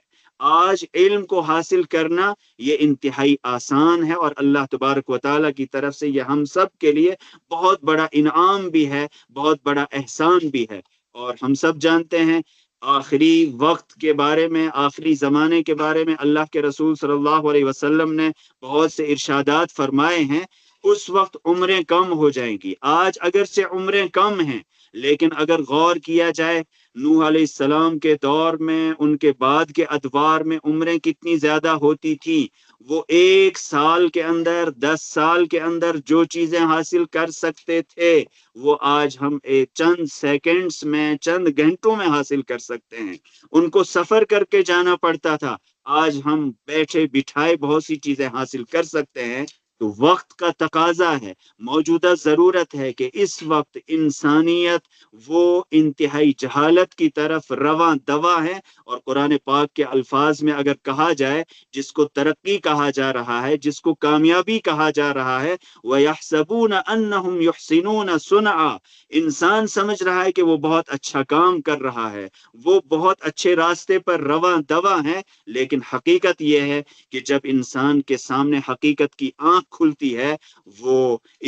آج علم کو حاصل کرنا یہ انتہائی آسان ہے، اور اللہ تبارک و تعالیٰ کی طرف سے یہ ہم سب کے لیے بہت بڑا انعام بھی ہے، بہت بڑا احسان بھی ہے۔ اور ہم سب جانتے ہیں آخری وقت کے بارے میں، آخری زمانے کے بارے میں اللہ کے رسول صلی اللہ علیہ وسلم نے بہت سے ارشادات فرمائے ہیں۔ اس وقت عمریں کم ہو جائیں گی۔ آج اگرچہ عمریں کم ہیں، لیکن اگر غور کیا جائے نوح علیہ السلام کے دور میں، ان کے بعد کے ادوار میں عمریں کتنی زیادہ ہوتی تھیں۔ وہ 1 سال کے اندر، 10 سال کے اندر جو چیزیں حاصل کر سکتے تھے وہ آج ہم چند سیکنڈز میں، چند گھنٹوں میں حاصل کر سکتے ہیں۔ ان کو سفر کر کے جانا پڑتا تھا، آج ہم بیٹھے بٹھائے بہت سی چیزیں حاصل کر سکتے ہیں۔ تو وقت کا تقاضا ہے، موجودہ ضرورت ہے کہ اس وقت انسانیت وہ انتہائی جہالت کی طرف رواں دوا ہے، اور قرآن پاک کے الفاظ میں اگر کہا جائے جس کو ترقی کہا جا رہا ہے، جس کو کامیابی کہا جا رہا ہے، وَيَحْسَبُونَ أَنَّهُمْ يُحْسِنُونَ صُنْعًا، انسان سمجھ رہا ہے کہ وہ بہت اچھا کام کر رہا ہے، وہ بہت اچھے راستے پر رواں دوا ہے، لیکن حقیقت یہ ہے کہ جب انسان کے سامنے حقیقت کی آنکھ کھلتی ہے، وہ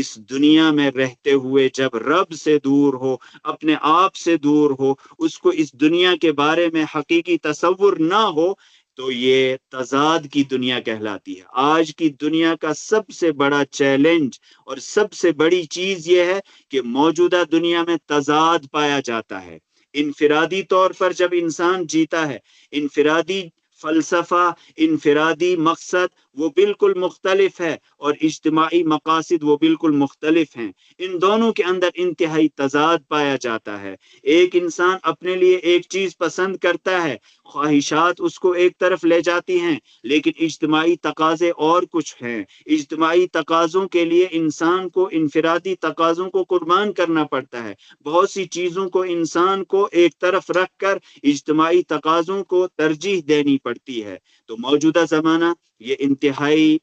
اس دنیا میں رہتے ہوئے جب رب سے دور ہو، اپنے آپ سے دور ہو، اس کو اس دنیا کے بارے میں حقیقی تصور نہ ہو، تو یہ تضاد کی دنیا کہلاتی ہے۔ آج کی دنیا کا سب سے بڑا چیلنج اور سب سے بڑی چیز یہ ہے کہ موجودہ دنیا میں تضاد پایا جاتا ہے۔ انفرادی طور پر جب انسان جیتا ہے، انفرادی فلسفہ، انفرادی مقصد وہ بالکل مختلف ہے، اور اجتماعی مقاصد وہ بالکل مختلف ہیں۔ ان دونوں کے اندر انتہائی تضاد پایا جاتا ہے۔ ایک انسان اپنے لیے ایک چیز پسند کرتا ہے، خواہشات اس کو ایک طرف لے جاتی ہیں، لیکن اجتماعی تقاضے اور کچھ ہیں۔ اجتماعی تقاضوں کے لیے انسان کو انفرادی تقاضوں کو قربان کرنا پڑتا ہے۔ بہت سی چیزوں کو انسان کو ایک طرف رکھ کر اجتماعی تقاضوں کو ترجیح دینی پڑتی ہے۔ تو موجودہ زمانہ یہ انتہائی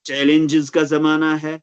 چیلنجز کا زمانہ ہے۔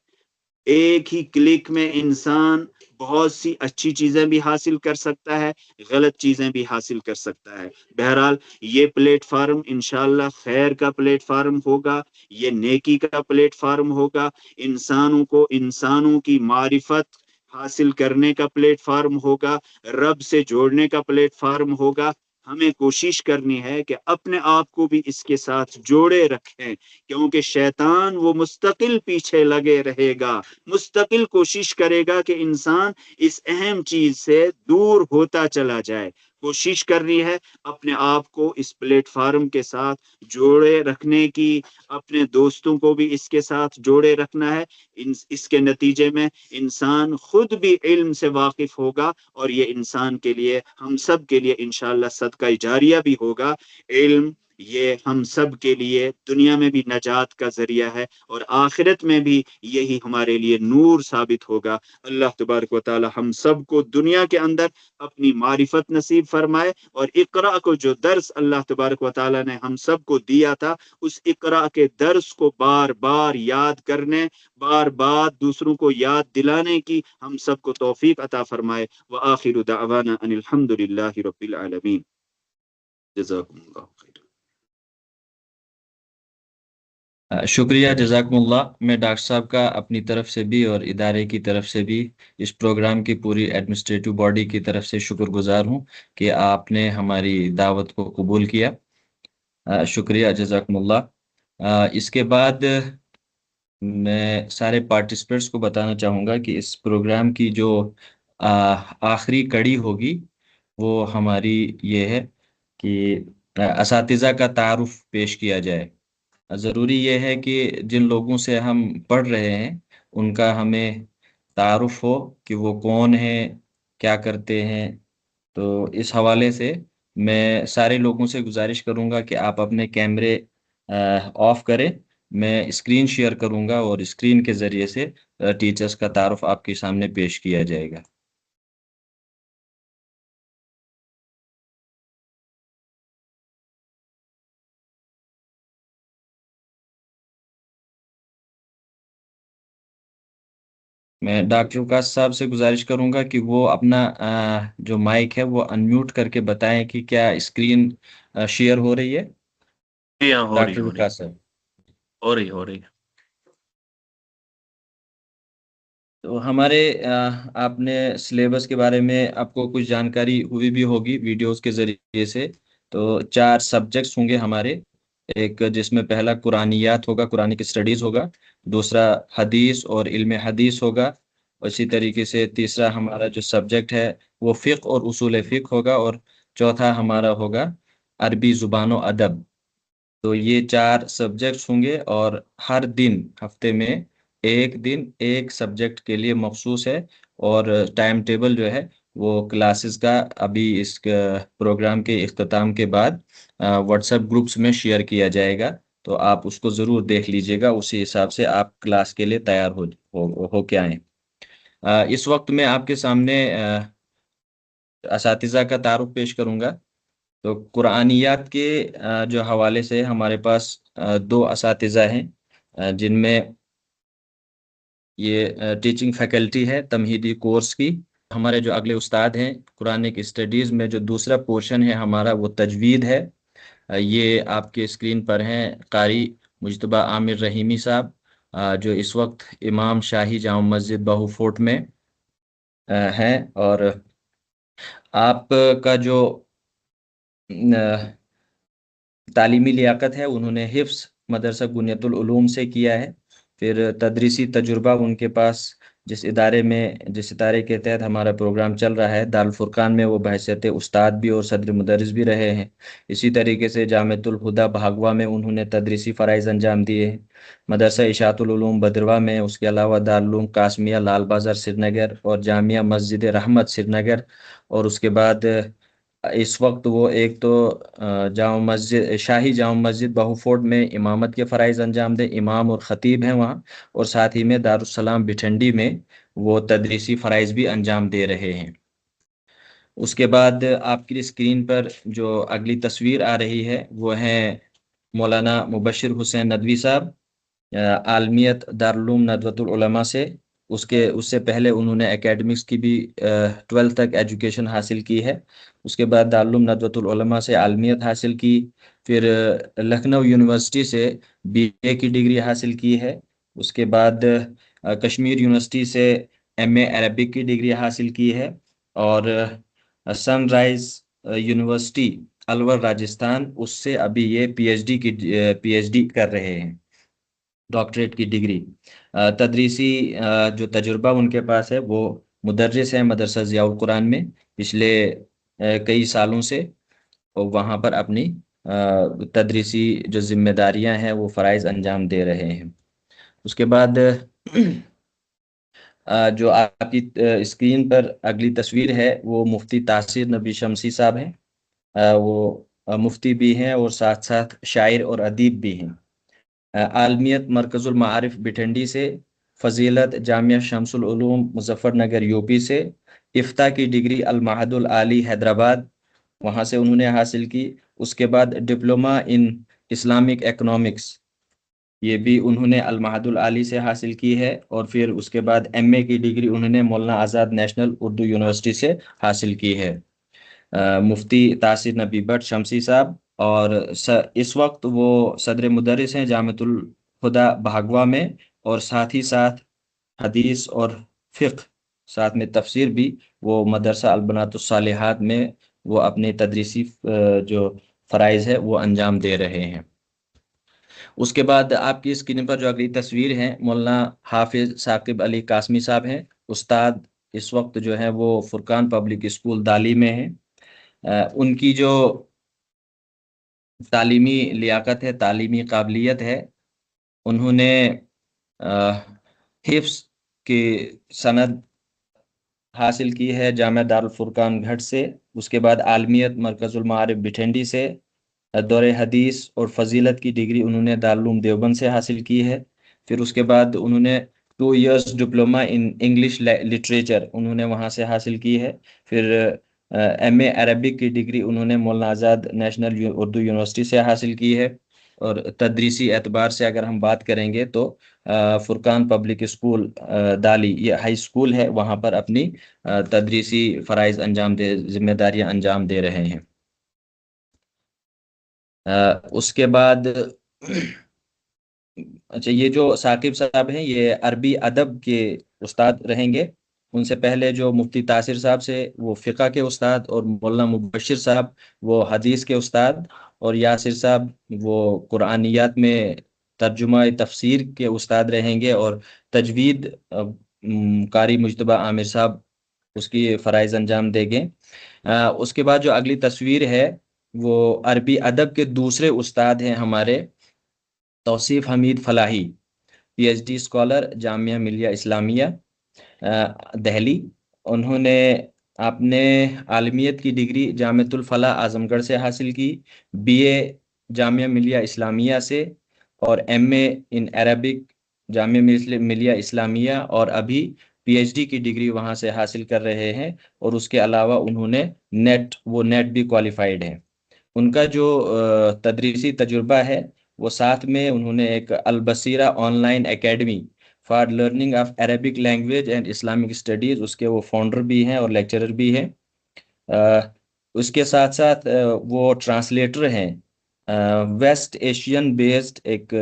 ایک ہی کلک میں انسان بہت سی اچھی چیزیں بھی حاصل کر سکتا ہے، غلط چیزیں بھی حاصل کر سکتا ہے۔ بہرحال یہ پلیٹ فارم انشاءاللہ خیر کا پلیٹ فارم ہوگا، یہ نیکی کا پلیٹ فارم ہوگا، انسانوں کو انسانوں کی معرفت حاصل کرنے کا پلیٹ فارم ہوگا، رب سے جوڑنے کا پلیٹ فارم ہوگا۔ ہمیں کوشش کرنی ہے کہ اپنے آپ کو بھی اس کے ساتھ جوڑے رکھیں، کیونکہ شیطان وہ مستقل پیچھے لگے رہے گا، مستقل کوشش کرے گا کہ انسان اس اہم چیز سے دور ہوتا چلا جائے۔ کوشش کرنی ہے اپنے آپ کو اس پلیٹ فارم کے ساتھ جوڑے رکھنے کی، اپنے دوستوں کو بھی اس کے ساتھ جوڑے رکھنا ہے۔ اس کے نتیجے میں انسان خود بھی علم سے واقف ہوگا، اور یہ انسان کے لیے، ہم سب کے لیے انشاءاللہ صدقہ جاریہ بھی ہوگا۔ علم یہ ہم سب کے لیے دنیا میں بھی نجات کا ذریعہ ہے، اور آخرت میں بھی یہی ہمارے لیے نور ثابت ہوگا۔ اللہ تبارک و تعالی ہم سب کو دنیا کے اندر اپنی معرفت نصیب فرمائے، اور اقرا کو جو درس اللہ تبارک و تعالی نے ہم سب کو دیا تھا، اس اقرا کے درس کو بار بار یاد کرنے، بار بار دوسروں کو یاد دلانے کی ہم سب کو توفیق عطا فرمائے۔ وآخر دعوانا ان الحمد للہ رب العالمین۔ جزاکم اللہ خیر۔ شکریہ، جزاکم اللہ۔ میں ڈاکٹر صاحب کا اپنی طرف سے بھی اور ادارے کی طرف سے بھی، اس پروگرام کی پوری ایڈمنسٹریٹو باڈی کی طرف سے شکر گزار ہوں کہ آپ نے ہماری دعوت کو قبول کیا۔ شکریہ، جزاکم اللہ۔ اس کے بعد میں سارے پارٹیسپینٹس کو بتانا چاہوں گا کہ اس پروگرام کی جو آخری کڑی ہوگی وہ ہماری یہ ہے کہ اساتذہ کا تعارف پیش کیا جائے۔ ضروری یہ ہے کہ جن لوگوں سے ہم پڑھ رہے ہیں ان کا ہمیں تعارف ہو کہ وہ کون ہیں، کیا کرتے ہیں۔ تو اس حوالے سے میں سارے لوگوں سے گزارش کروں گا کہ آپ اپنے کیمرے آف کریں۔ میں اسکرین شیئر کروں گا اور اسکرین کے ذریعے سے ٹیچرز کا تعارف آپ کے سامنے پیش کیا جائے گا۔ میں ڈاکٹر وکاس صاحب سے گزارش کروں گا کہ وہ اپنا جو مائک ہے وہ انمیوٹ کر کے بتائیں کہ کیا اسکرین شیئر ہو رہی ہے۔ جی ہاں، ہو رہی ڈاکٹر وکاس صاحب، ہو رہی۔ تو ہمارے آپ نے سلیبس کے بارے میں آپ کو کچھ جانکاری ہوئی بھی ہوگی ویڈیوز کے ذریعے سے۔ تو 4 سبجیکٹس ہوں گے ہمارے، ایک جس میں پہلا قرآنیات ہوگا، قرآنک اسٹڈیز ہوگا، دوسرا حدیث اور علم حدیث ہوگا، اسی طریقے سے تیسرا ہمارا جو سبجیکٹ ہے وہ فقہ اور اصول فقہ ہوگا، اور چوتھا ہمارا ہوگا عربی زبان و ادب۔ تو یہ 4 سبجیکٹس ہوں گے، اور ہر دن ہفتے میں ایک دن ایک سبجیکٹ کے لیے مخصوص ہے، اور ٹائم ٹیبل جو ہے وہ کلاسز کا ابھی اس پروگرام کے اختتام کے بعد واٹس ایپ گروپس میں شیئر کیا جائے گا۔ تو آپ اس کو ضرور دیکھ لیجئے گا، اسی حساب سے آپ کلاس کے لیے تیار ہو کے آئیں۔ اس وقت میں آپ کے سامنے اساتذہ کا تعارف پیش کروں گا۔ تو قرآنیات کے جو حوالے سے ہمارے پاس 2 اساتذہ ہیں، جن میں یہ ٹیچنگ فیکلٹی ہے تمہیدی کورس کی۔ ہمارے جو اگلے استاد ہیں قرآنک اسٹڈیز میں جو دوسرا پورشن ہے ہمارا وہ تجوید ہے۔ یہ آپ کے اسکرین پر ہیں قاری مجتبی عامر رحیمی صاحب، جو اس وقت امام شاہی جامع مسجد بہو فورٹ میں ہیں، اور آپ کا جو تعلیمی لیاقت ہے انہوں نے حفظ مدرسہ گنیت العلوم سے کیا ہے. پھر تدریسی تجربہ ان کے پاس جس ادارے کے تحت ہمارا پروگرام چل رہا ہے دارالفرقان میں وہ بحیثیت استاد بھی اور صدر مدرس بھی رہے ہیں. اسی طریقے سے جامعۃ الہدیٰ بھاگوا میں انہوں نے تدریسی فرائض انجام دیے ہیں. مدرسہ اشاعت العلوم بدرواہ میں، اس کے علاوہ دارالعلوم قاسمیہ لال بازار سری نگر اور جامعہ مسجد رحمت سری نگر. اور اس کے بعد اس وقت وہ ایک تو شاہی جامع مسجد بہو فورٹ میں امامت کے فرائض انجام دے، امام اور خطیب ہیں وہاں. اور ساتھ ہی میں دارالسلام بٹھنڈی میں وہ تدریسی فرائض بھی انجام دے رہے ہیں. اس کے بعد آپ کی اسکرین پر جو اگلی تصویر آ رہی ہے وہ ہے مولانا مبشر حسین ندوی صاحب، عالمیت دارالعلوم ندوۃ العلماء سے. اس سے پہلے انہوں نے اکیڈمکس کی بھی 12 تک ایجوکیشن حاصل کی ہے. اس کے بعد دارالعلوم ندوۃ العلماء سے عالمیت حاصل کی. پھر لکھنؤ یونیورسٹی سے BA کی ڈگری حاصل کی ہے. اس کے بعد کشمیر یونیورسٹی سے MA عربک کی ڈگری حاصل کی ہے. اور سن رائز یونیورسٹی الور راجستھان، اس سے ابھی یہ PhD کر رہے ہیں، ڈاکٹریٹ کی ڈگری. تدریسی جو تجربہ ان کے پاس ہے وہ مدرس ہیں مدرسہ ضیاء القرآن میں پچھلے کئی سالوں سے، اور وہاں پر اپنی تدریسی جو ذمہ داریاں ہیں وہ فرائض انجام دے رہے ہیں. اس کے بعد جو آپ کی اسکرین پر اگلی تصویر ہے وہ مفتی تاثیر نبی شمسی صاحب ہیں. وہ مفتی بھی ہیں اور ساتھ ساتھ شاعر اور ادیب بھی ہیں. عالمیت مرکز المعارف بٹھنڈی سے، فضیلت جامعہ شمس العلوم مظفر نگر UP سے، افتاء کی ڈگری المعہد العالی حیدرآباد وہاں سے انہوں نے حاصل کی. اس کے بعد ڈپلومہ ان اسلامک اکنامکس یہ بھی انہوں نے المعہد العالی سے حاصل کی ہے. اور پھر اس کے بعد MA کی ڈگری انہوں نے مولانا آزاد نیشنل اردو یونیورسٹی سے حاصل کی ہے. مفتی تاثیر نبی بٹ شمسی صاحب، اور اس وقت وہ صدر مدرس ہیں جامعۃ الہدیٰ بھاگوا میں، اور ساتھ ہی ساتھ حدیث اور فقہ ساتھ میں تفسیر بھی وہ مدرسہ البنات الصالحات میں وہ اپنے تدریسی جو فرائض ہے وہ انجام دے رہے ہیں. اس کے بعد آپ کی اسکرین پر جو اگلی تصویر ہے مولانا حافظ ثاقب علی قاسمی صاحب ہیں. استاد اس وقت جو ہے وہ فرقان پبلک اسکول دالی میں ہیں. ان کی جو تعلیمی لیاقت ہے، تعلیمی قابلیت ہے، انہوں نے حفظ کی سند حاصل کی ہے جامعہ دارالفرقان گھٹ سے. اس کے بعد عالمیت مرکز المعارف بٹھنڈی سے، دور حدیث اور فضیلت کی ڈگری انہوں نے دارالعلوم دیوبند سے حاصل کی ہے. پھر اس کے بعد انہوں نے 2 years diploma in English literature انہوں نے وہاں سے حاصل کی ہے. پھر MA عربک کی ڈگری انہوں نے مولانا آزاد نیشنل اردو یونیورسٹی سے حاصل کی ہے. اور تدریسی اعتبار سے اگر ہم بات کریں گے تو فرقان پبلک اسکول دالی یہ ہائی اسکول ہے، وہاں پر اپنی تدریسی فرائض ذمہ داریاں انجام دے رہے ہیں. اس کے بعد اچھا، یہ جو ثاقب صاحب ہیں یہ عربی ادب کے استاد رہیں گے. ان سے پہلے جو مفتی تاثر صاحب سے وہ فقہ کے استاد، اور مولانا مبشر صاحب وہ حدیث کے استاد، اور یاسر صاحب وہ قرآنیات میں ترجمہ تفسیر کے استاد رہیں گے. اور تجوید قاری مجتبیٰ عامر صاحب اس کی فرائض انجام دیں گے. اس کے بعد جو اگلی تصویر ہے وہ عربی ادب کے دوسرے استاد ہیں ہمارے توصیف حمید فلاحی، PhD اسکالر جامعہ ملیہ اسلامیہ دہلی. انہوں نے اپنے عالمیت کی ڈگری جامعۃ الفلاح اعظم گڑھ سے حاصل کی، BA جامعہ ملیہ اسلامیہ سے، اور MA in Arabic Jamia Millia Islamia, اور ابھی PhD کی ڈگری وہاں سے حاصل کر رہے ہیں. اور اس کے علاوہ انہوں نے نیٹ بھی کوالیفائڈ ہے. ان کا جو تدریسی تجربہ ہے وہ ساتھ میں انہوں نے ایک البصیرہ online academy for learning of Arabic language and Islamic studies, اس کے وہ فاؤنڈر بھی ہیں اور لیکچرر بھی ہیں. اس کے ساتھ ساتھ وہ ٹرانسلیٹر ہیں. ویسٹ ایشین بیسڈ ایک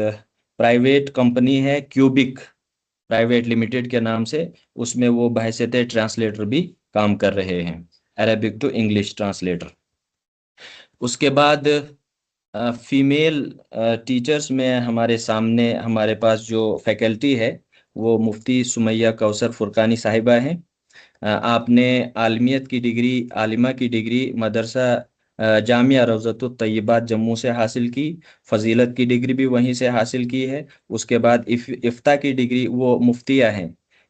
پرائیویٹ کمپنی ہے کیوبک پرائیویٹ لمیٹڈ کے نام سے، اس میں وہ بحیثیت ٹرانسلیٹر بھی کام کر رہے ہیں، عربک ٹو انگلش ٹرانسلیٹر. اس کے بعد فیمیل ٹیچرز میں ہمارے سامنے ہمارے پاس جو فیکلٹی ہے وہ مفتی سمیہ کوثر فرقانی صاحبہ ہیں. آپ نے عالمیت کی ڈگری، عالمہ کی ڈگری مدرسہ جامعہ روضۃ الطیبات جموں سے حاصل کی. فضیلت کی ڈگری بھی وہیں سے حاصل کی ہے. اس کے بعد افتاء کی ڈگری، وہ مفتیہ ہیں،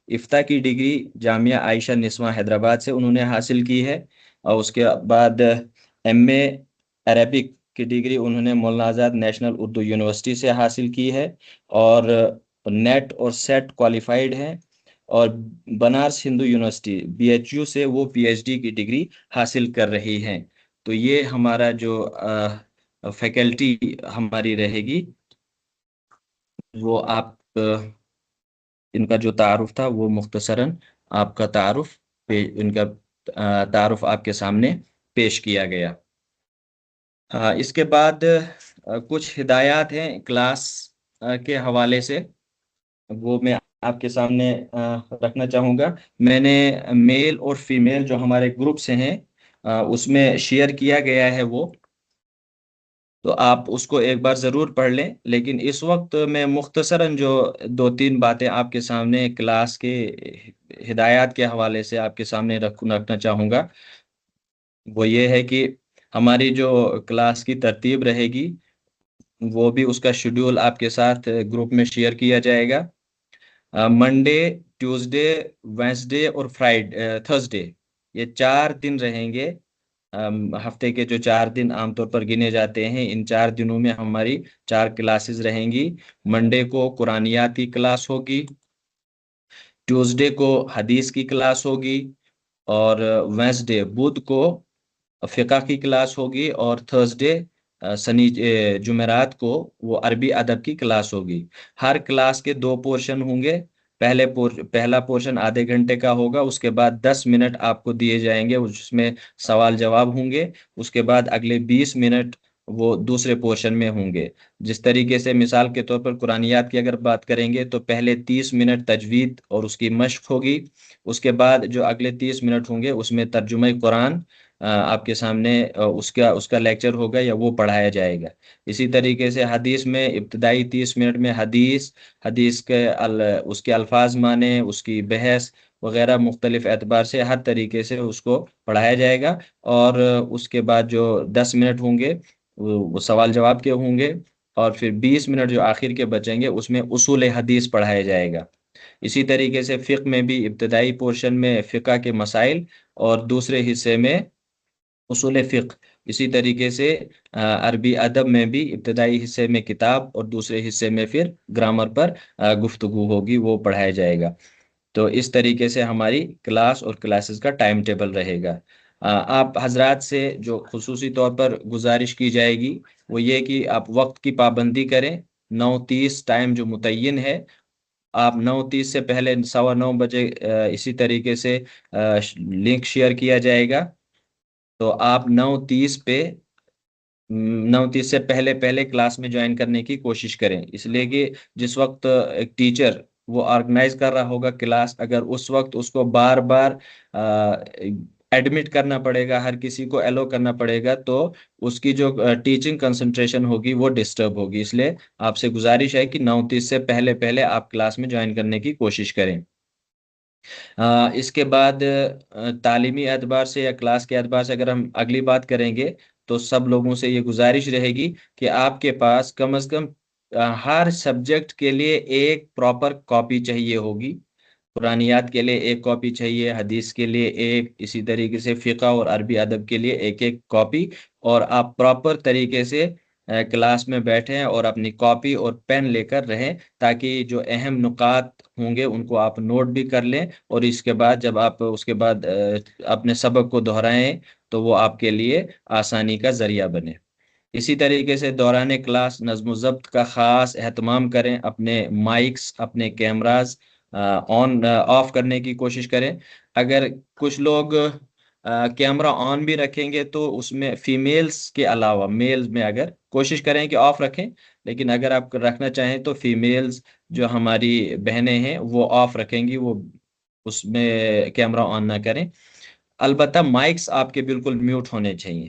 افتاء کی ڈگری جامعہ عائشہ نسواں حیدرآباد سے انہوں نے حاصل کی ہے. اور اس کے بعد ایم اے عربک کی ڈگری انہوں نے مولانا آزاد نیشنل اردو یونیورسٹی سے حاصل کی ہے، اور نیٹ اور سیٹ کوالیفائڈ ہیں. اور بنارس ہندو یونیورسٹی BHU سے وہ PhD کی ڈگری حاصل کر رہی ہیں. تو یہ ہمارا جو فیکلٹی ہماری رہے گی، وہ آپ ان کا جو تعارف تھا وہ مختصراً آپ کا تعارف، ان کا تعارف آپ کے سامنے پیش کیا گیا. اس کے بعد کچھ ہدایات ہیں کلاس کے حوالے سے، وہ میں آپ کے سامنے رکھنا چاہوں گا. میں نے میل اور فیمیل جو ہمارے گروپ سے ہیں اس میں شیئر کیا گیا ہے وہ، تو آپ اس کو ایک بار ضرور پڑھ لیں. لیکن اس وقت میں مختصراً جو 2-3 باتیں آپ کے سامنے کلاس کے ہدایات کے حوالے سے آپ کے سامنے رکھنا چاہوں گا. وہ یہ ہے کہ ہماری جو کلاس کی ترتیب رہے گی وہ بھی اس کا شیڈول آپ کے ساتھ گروپ میں شیئر کیا جائے گا. منڈے، ٹیوزڈے، وینسڈے اور تھرسڈے، یہ 4 دن رہیں گے. ہفتے کے جو 4 دن عام طور پر گنے جاتے ہیں، ان 4 دنوں میں ہماری 4 کلاسز رہیں گی. منڈے کو قرآنیات کی کلاس ہوگی، ٹیوزڈے کو حدیث کی کلاس ہوگی، اور وینسڈے بدھ کو فقہ کی کلاس ہوگی، اور تھرسڈے جمعرات کو وہ عربی ادب کی کلاس ہوگی. ہر کلاس کے 2 پورشن ہوں گے. پہلا پورشن آدھے گھنٹے کا ہوگا، اس کے بعد 10 منٹ آپ کو دیے جائیں گے جس میں سوال جواب ہوں گے. اس کے بعد اگلے 20 منٹ وہ دوسرے پورشن میں ہوں گے. جس طریقے سے مثال کے طور پر قرآنیات کی اگر بات کریں گے تو پہلے 30 منٹ تجوید اور اس کی مشق ہوگی. اس کے بعد جو اگلے 30 منٹ ہوں گے اس میں ترجمہ قرآن آپ کے سامنے اس کا لیکچر ہوگا یا وہ پڑھایا جائے گا. اسی طریقے سے حدیث میں ابتدائی 30 منٹ میں حدیث کے اس کے الفاظ معنی، اس کی بحث وغیرہ مختلف اعتبار سے ہر طریقے سے اس کو پڑھایا جائے گا. اور اس کے بعد جو 10 منٹ ہوں گے وہ سوال جواب کے ہوں گے، اور پھر 20 منٹ جو آخر کے بچیں گے اس میں اصول حدیث پڑھایا جائے گا. اسی طریقے سے فقہ میں بھی ابتدائی پورشن میں فقہ کے مسائل اور دوسرے حصے میں اصول فقہ. اسی طریقے سے عربی ادب میں بھی ابتدائی حصے میں کتاب اور دوسرے حصے میں پھر گرامر پر گفتگو ہوگی، وہ پڑھایا جائے گا. تو اس طریقے سے ہماری کلاس اور کلاسز کا ٹائم ٹیبل رہے گا. آپ حضرات سے جو خصوصی طور پر گزارش کی جائے گی وہ یہ کہ آپ وقت کی پابندی کریں. 9:30 ٹائم جو متعین ہے، آپ 9:30 سے پہلے 9:15 بجے اسی طریقے سے لنک شیئر کیا جائے گا. تو آپ 9:30 سے پہلے کلاس میں جوائن کرنے کی کوشش کریں. اس لیے کہ جس وقت ایک ٹیچر وہ آرگنائز کر رہا ہوگا کلاس، اگر اس وقت اس کو بار بار ایڈمٹ کرنا پڑے گا، ہر کسی کو ایلو کرنا پڑے گا، تو اس کی جو ٹیچنگ کنسنٹریشن ہوگی وہ ڈسٹرب ہوگی. اس لیے آپ سے گزارش ہے کہ 9:30 سے پہلے آپ کلاس میں جوائن کرنے کی کوشش کریں. اس کے بعد تعلیمی اعتبار سے یا کلاس کے اعتبار سے اگر ہم اگلی بات کریں گے تو سب لوگوں سے یہ گزارش رہے گی کہ آپ کے پاس کم از کم ہر سبجیکٹ کے لیے ایک پراپر کاپی چاہیے ہوگی. قرآنیات کے لیے ایک کاپی چاہیے، حدیث کے لیے ایک، اسی طریقے سے فقہ اور عربی ادب کے لیے ایک کاپی. اور آپ پراپر طریقے سے کلاس میں بیٹھیں اور اپنی کاپی اور پین لے کر رہیں، تاکہ جو اہم نکات ہوں گے ان کو آپ نوٹ بھی کر لیں، اور اس کے بعد جب آپ اس کے بعد اپنے سبق کو دہرائیں تو وہ آپ کے لیے آسانی کا ذریعہ بنے. اسی طریقے سے دوران کلاس نظم و ضبط کا خاص اہتمام کریں. اپنے مائکس، اپنے کیمراز آف کرنے کی کوشش کریں. اگر کچھ لوگ کیمرہ آن بھی رکھیں گے تو اس میں فیمیلز کے علاوہ میلز میں اگر کوشش کریں کہ آف رکھیں، لیکن اگر آپ رکھنا چاہیں تو فیمیلز جو ہماری بہنیں ہیں وہ آف رکھیں گی، وہ اس میں کیمرہ آن نہ کریں. البتہ مائکس آپ کے بالکل میوٹ ہونے چاہیے.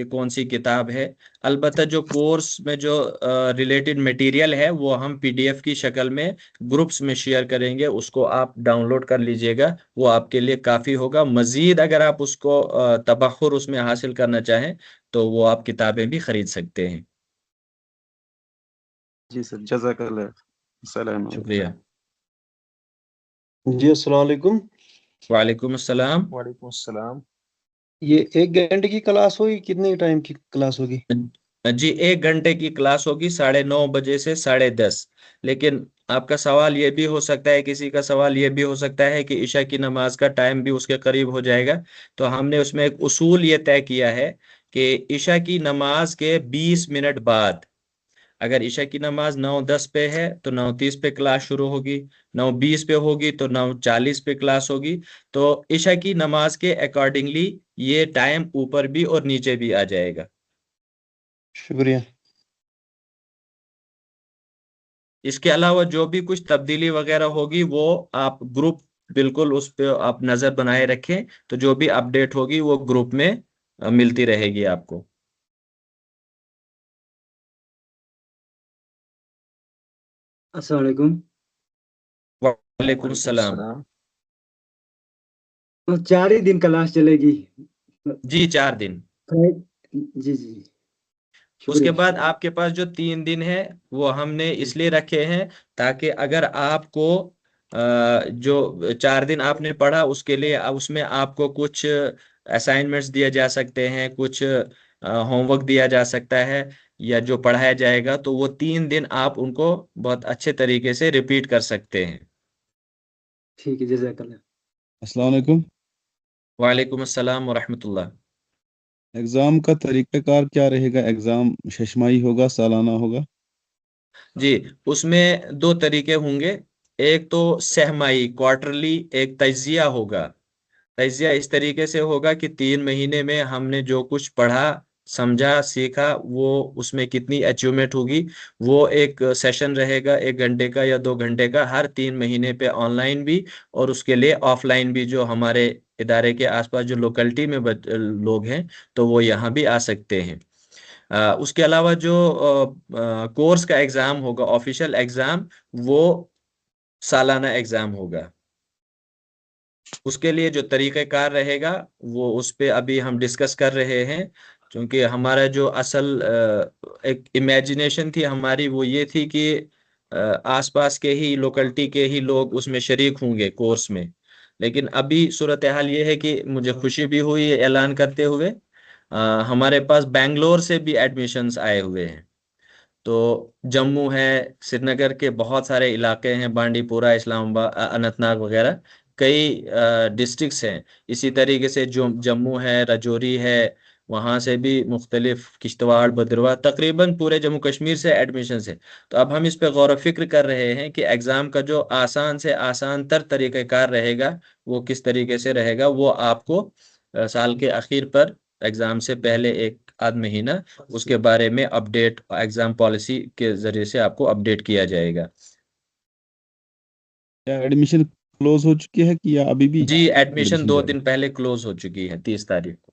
کہ کون سی کتاب ہے. البتہ جو کورس میں جو ریلیٹڈ مٹیریل ہے وہ ہم PDF کی شکل میں گروپس میں شیئر کریں گے، اس کو آپ ڈاؤن لوڈ کر لیجئے گا، وہ آپ کے لیے کافی ہوگا. مزید اگر آپ اس کو تبخر اس میں حاصل کرنا چاہیں تو وہ آپ کتابیں بھی خرید سکتے ہیں. جی سر، جزاک اللہ. السلام علیکم. شکریہ. جی السلام علیکم. وعلیکم السلام. وعلیکم السلام. یہ 1 گھنٹے کی کلاس ہوگی، کتنے ٹائم کی کلاس ہوگی؟ جی 1 گھنٹے کی کلاس ہوگی، 9:30 بجے سے 10:30. لیکن آپ کا سوال یہ بھی ہو سکتا ہے، کسی کا سوال یہ بھی ہو سکتا ہے کہ عشاء کی نماز کا ٹائم بھی اس کے قریب ہو جائے گا. تو ہم نے اس میں ایک اصول یہ طے کیا ہے کہ عشاء کی نماز کے 20 منٹ بعد، اگر عشاء کی نماز 9:10 پہ ہے تو 9:30 پہ کلاس شروع ہوگی، 9:20 پہ ہوگی تو 9:40 پہ کلاس ہوگی. تو عشاء کی نماز کے اکارڈنگلی یہ ٹائم اوپر بھی اور نیچے بھی آ جائے گا. شکریہ. اس کے علاوہ جو بھی کچھ تبدیلی وغیرہ ہوگی وہ آپ گروپ بالکل اس پہ آپ نظر بنائے رکھیں، تو جو بھی اپڈیٹ ہوگی وہ گروپ میں ملتی رہے گی آپ کو. السلام علیکم. وعلیکم السلام. تو 4 ہی دن کلاس چلے گی؟ جی 4 دن. جی جی. اس کے بعد آپ کے پاس جو 3 دن ہے وہ ہم نے اس لیے رکھے ہیں تاکہ اگر آپ کو جو 4 دن آپ نے پڑھا اس کے لیے اس میں آپ کو کچھ اسائنمنٹس دیا جا سکتے ہیں، کچھ ہوم ورک دیا جا سکتا ہے، یا جو پڑھایا جائے گا تو وہ 3 دن آپ ان کو بہت اچھے طریقے سے ریپیٹ کر سکتے ہیں. ٹھیک ہے، جزاک اللہ. السلام علیکم. وعلیکم السلام ورحمۃ اللہ. ایگزام کا طریقہ کار کیا رہے گا؟ ایگزام ششماہی ہوگا، سالانہ ہوگا؟ جی اس میں 2 طریقے ہوں گے. ایک تو سہمائی کوارٹرلی ایک تجزیہ ہوگا. تجزیہ اس طریقے سے ہوگا کہ 3 مہینے میں ہم نے جو کچھ پڑھا، سمجھا، سیکھا، وہ اس میں کتنی اچیومنٹ ہوگی. وہ ایک سیشن رہے گا 1 گھنٹے کا یا 2 گھنٹے کا، ہر 3 مہینے پہ آن لائن بھی اور اس کے لیے آف لائن بھی. جو ہمارے ادارے کے آس پاس جو لوکلٹی میں لوگ ہیں تو وہ یہاں بھی آ سکتے ہیں. اس کے علاوہ جو کورس کا ایگزام ہوگا، آفیشیل ایگزام، وہ سالانہ ایگزام ہوگا. اس کے لیے جو طریقہ کار رہے گا وہ اس پہ ابھی ہم ڈسکس کر رہے ہیں، کیونکہ ہمارا جو اصل ایک امیجنیشن تھی ہماری وہ یہ تھی کہ آس پاس کے ہی لوکلٹی کے ہی لوگ اس میں شریک ہوں گے کورس میں. لیکن ابھی صورتحال یہ ہے کہ مجھے خوشی بھی ہوئی اعلان کرتے ہوئے ہمارے پاس بنگلور سے بھی ایڈمیشنز آئے ہوئے ہیں. تو جموں ہے، سری نگر کے بہت سارے علاقے ہیں، بانڈی پورہ، اسلام آباد، اننت ناگ وغیرہ کئی ڈسٹرکٹس ہیں. اسی طریقے سے جموں ہے، رجوری ہے، وہاں سے بھی مختلف کشتواڑ، بدرواہ، تقریباً پورے جموں کشمیر سے ایڈمیشنز ہیں. تو اب ہم اس پہ غور و فکر کر رہے ہیں کہ ایگزام کا جو آسان سے آسان تر طریقہ کار رہے گا وہ کس طریقے سے رہے گا. وہ آپ کو سال کے اخیر پر ایگزام سے پہلے 1 آدھ مہینہ اس کے بارے میں اپڈیٹ ایگزام پالیسی کے ذریعے سے آپ کو اپڈیٹ کیا جائے گا. ایڈمیشن کلوز ہو چکی ہے کہ یا ابھی بھی؟ جی ایڈمیشن 2 دن پہلے کلوز ہو چکی ہے، 30 تاریخ کو.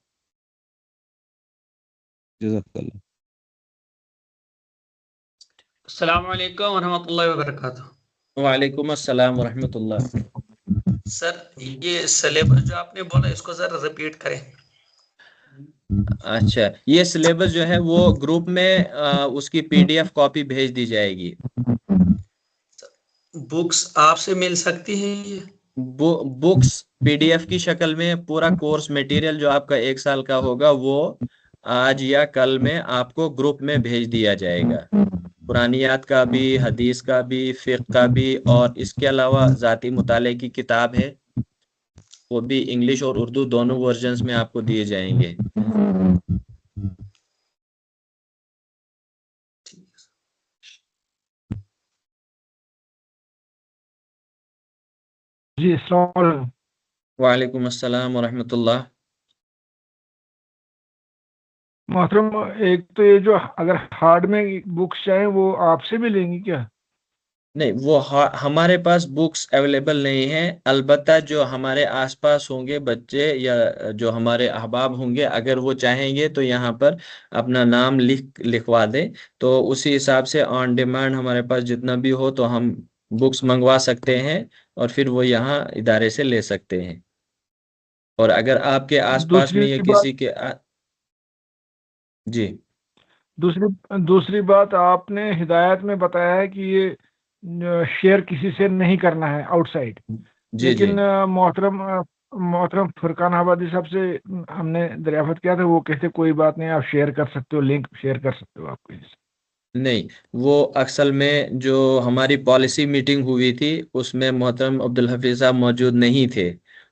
جزاک اللہ. السلام علیکم ورحمۃ اللہ وبرکاتہ. وعلیکم السلام ورحمۃ اللہ. سر یہ سلیبس جو آپ نے بولا اس کو ذرا ریپیٹ کریں. اچھا، یہ سلیبس جو ہے وہ گروپ میں اس کی PDF کاپی بھیج دی جائے گی. بکس آپ سے مل سکتی ہیں؟ یہ بکس PDF کی شکل میں پورا کورس میٹیریل جو آپ کا 1 سال کا ہوگا وہ آج یا کل میں آپ کو گروپ میں بھیج دیا جائے گا. قرآنیات کا بھی، حدیث کا بھی، فقہ کا بھی، اور اس کے علاوہ ذاتی مطالعے کی کتاب ہے، وہ بھی انگلش اور اردو دونوں ورژنز میں آپ کو دیے جائیں گے. جی السلام علیکم. وعلیکم السلام ورحمۃ اللہ. محترم ایک تو یہ جو اگر ہارڈ میں بکس چاہیں وہ آپ سے ملیں گی کیا؟ نہیں وہ ہمارے پاس بکس اویلیبل نہیں ہیں، البتہ جو ہمارے آس پاس ہوں گے بچے یا جو ہمارے احباب ہوں گے، اگر وہ چاہیں گے تو یہاں پر اپنا نام لکھوا دیں، تو اسی حساب سے آن ڈیمانڈ ہمارے پاس جتنا بھی ہو تو ہم بکس منگوا سکتے ہیں اور پھر وہ یہاں ادارے سے لے سکتے ہیں۔ اور اگر آپ کے آس پاس میں دوسری یا بات کسی کے جی دوسری بات آپ نے ہدایت میں بتایا ہے کہ یہ شیئر کسی سے نہیں کرنا ہے آؤٹ سائڈ، جی جی لیکن محترم فرقان آبادی صاحب سے ہم نے دریافت کیا تھا، وہ کہتے کوئی بات نہیں، آپ شیئر کر سکتے ہو، لنک شیئر کر سکتے ہو آپ کے نہیں، وہ اصل میں جو ہماری پالیسی میٹنگ ہوئی تھی اس میں محترم عبدالحفیظ صاحب موجود نہیں تھے،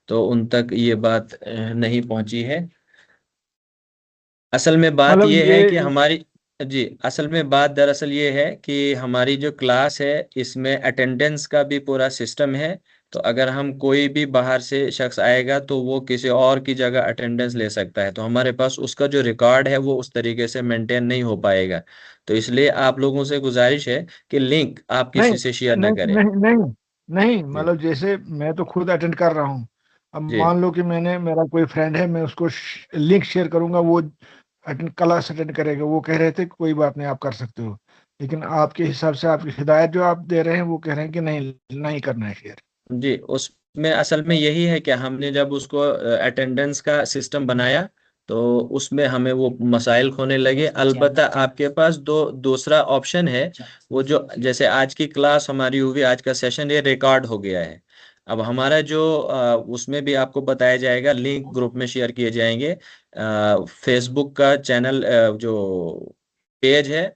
تو ان تک یہ بات نہیں پہنچی ہے۔ اصل میں بات مطلب یہ ہے کہ یہ ہماری جی اصل میں بات دراصل یہ ہے کہ ہماری جو کلاس ہے اس میں اٹینڈنس کا بھی پورا سسٹم ہے، تو اگر ہم کوئی بھی باہر سے شخص آئے گا تو وہ کسی اور کی جگہ اٹینڈنس لے سکتا ہے، تو ہمارے پاس اس کا جو ریکارڈ ہے وہ اس طریقے سے مینٹین نہیں ہو پائے گا، تو اس لیے آپ لوگوں سے گزارش ہے کہ لنک آپ نہیں کسی سے شیئر نہ نہیں کریں۔ نہیں نہیں نہیں جی مطلب جیسے میں تو خود اٹینڈ کر رہا ہوں، اب جی مان لو کہ میرا کوئی فرینڈ ہے، میں اس کو لنک شیئر کروں گا، وہ کلاس اٹینڈ کرے گا، وہ کہہ رہے تھے کہ کوئی بات نہیں آپ کر سکتے ہو، لیکن آپ کے حساب سے آپ کی ہدایت جو آپ دے رہے ہیں وہ کہہ رہے ہیں کہ نہیں کرنا ہے شیئر۔ جی اس میں اصل میں یہی ہے کہ ہم نے جب اس کو اٹینڈنس کا سسٹم بنایا تو اس میں ہمیں وہ مسائل ہونے لگے، البتہ آپ کے پاس دوسرا آپشن ہے، وہ جو جیسے آج کی کلاس ہماری ہوئی، آج کا سیشن یہ ریکارڈ ہو گیا ہے، اب ہمارا جو اس میں بھی آپ کو بتایا جائے گا، لنک گروپ میں شیئر کیے جائیں گے، فیس بک کا چینل جو پیج ہے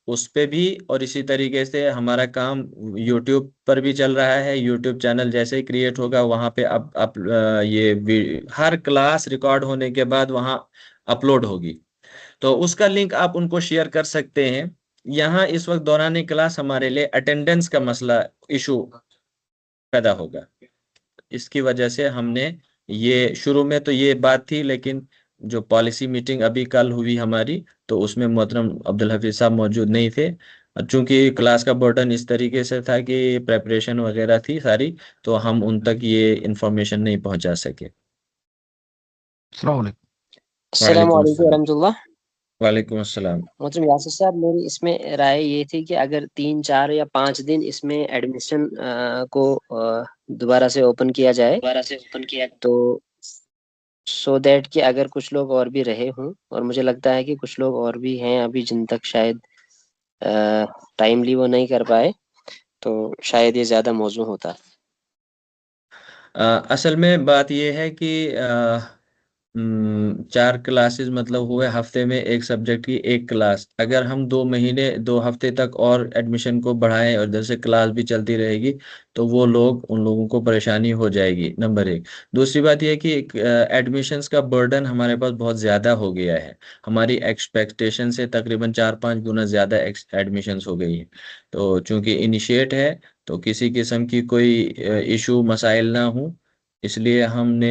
اس پہ بھی، اور اسی طریقے سے ہمارا کام یوٹیوب پر بھی چل رہا ہے، یوٹیوب چینل جیسے ہی کریٹ ہوگا وہاں پہ اب یہ ہر کلاس ریکارڈ ہونے کے بعد وہاں اپلوڈ ہوگی، تو اس کا لنک آپ ان کو شیئر کر سکتے ہیں۔ یہاں اس وقت دوران کلاس ہمارے لیے اٹینڈنس کا مسئلہ ایشو پیدا ہوگا، اس کی وجہ سے ہم نے یہ شروع میں تو یہ بات تھی، لیکن جو پالیسی میٹنگ ابھی کل ہوئی ہماری تو اس میں محترم عبدالحفیظ صاحب موجود نہیں تھے، چونکہ کلاس کا برڈن اس طریقے سے تھا کہ پریپریشن وغیرہ تھی ساری، تو ہم ان تک یہ انفارمیشن نہیں پہنچا سکے۔ السلام علیکم۔ السلام وعلیکم علیکم السلام۔ ورحمۃ اللہ۔ وعلیکم السلام۔ محترم یاسر صاحب، میری اس میں رائے یہ تھی کہ اگر 3 4 یا 5 دن اس میں ایڈمیشن کو دوبارہ سے اوپن کیا جائے تو سو دیٹ کہ اگر کچھ لوگ اور بھی رہے ہوں، اور مجھے لگتا ہے کہ کچھ لوگ اور بھی ہیں ابھی جن تک شاید ٹائملی وہ نہیں کر پائے، تو شاید یہ زیادہ موزوں ہوتا۔ اصل میں بات یہ ہے کہ 4 کلاسز مطلب ہوئے ہفتے میں ایک سبجیکٹ کی ایک کلاس، اگر ہم 2 مہینے 2 ہفتے تک اور ایڈمیشن کو بڑھائیں اور جیسے کلاس بھی چلتی رہے گی تو وہ ان لوگوں کو پریشانی ہو جائے گی، نمبر 1۔ دوسری بات یہ کہ ایڈمیشنز کا برڈن ہمارے پاس بہت زیادہ ہو گیا ہے، ہماری ایکسپیکٹیشن سے تقریباً 4-5 گنا زیادہ ایڈمیشنز ہو گئی ہیں، تو چونکہ انیشیٹ ہے تو کسی قسم کی کوئی ایشو مسائل نہ ہوں، اس لیے ہم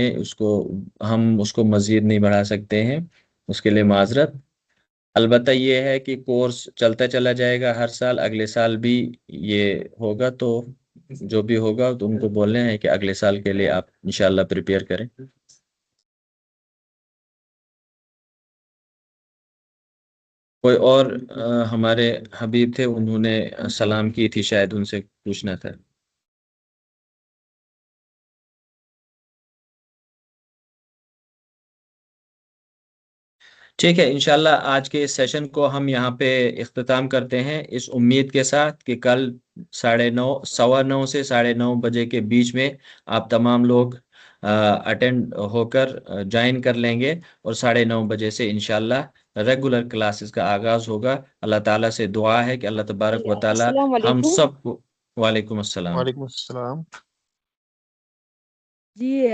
اس کو مزید نہیں بڑھا سکتے ہیں، اس کے لیے معذرت۔ البتہ یہ ہے کہ کورس چلتا چلا جائے گا ہر سال، اگلے سال بھی یہ ہوگا، تو جو بھی ہوگا تو ان کو بولنے ہیں کہ اگلے سال کے لیے آپ انشاءاللہ پریپیئر کریں۔ کوئی اور ہمارے حبیب تھے، انہوں نے سلام کی تھی، شاید ان سے پوچھنا تھا۔ ٹھیک ہے، انشاءاللہ آج کے اس سیشن کو ہم یہاں پہ اختتام کرتے ہیں، اس امید کے ساتھ کہ کل 9:30 9:15 سے 9:30 بجے کے بیچ میں آپ تمام لوگ اٹینڈ ہو کر جوائن کر لیں گے، اور 9:30 بجے سے انشاءاللہ ریگولر کلاسز کا آغاز ہوگا۔ اللہ تعالیٰ سے دعا ہے کہ اللہ تبارک و تعالیٰ السلام ہم علیکم سب کو وعلیکم السلام۔ وعلیکم السلام۔ جی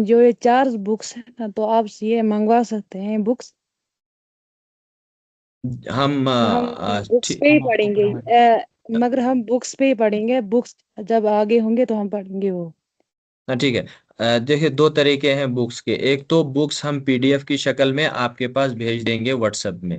جو یہ 4 بکس ہیں تو آپ یہ منگوا سکتے ہیں بکس، ہم تو ہم بکس پہ ہی پڑھیں گے، مگر ہم بکس پہ ہی پڑھیں گے، بکس جب آگے ہوں گے تو ہم پڑھیں گے وہ۔ ٹھیک ہے، دیکھیں 2 طریقے ہیں بکس کے، ایک تو بکس ہم PDF کی شکل میں آپ کے پاس بھیج دیں گے واٹس ایپ میں،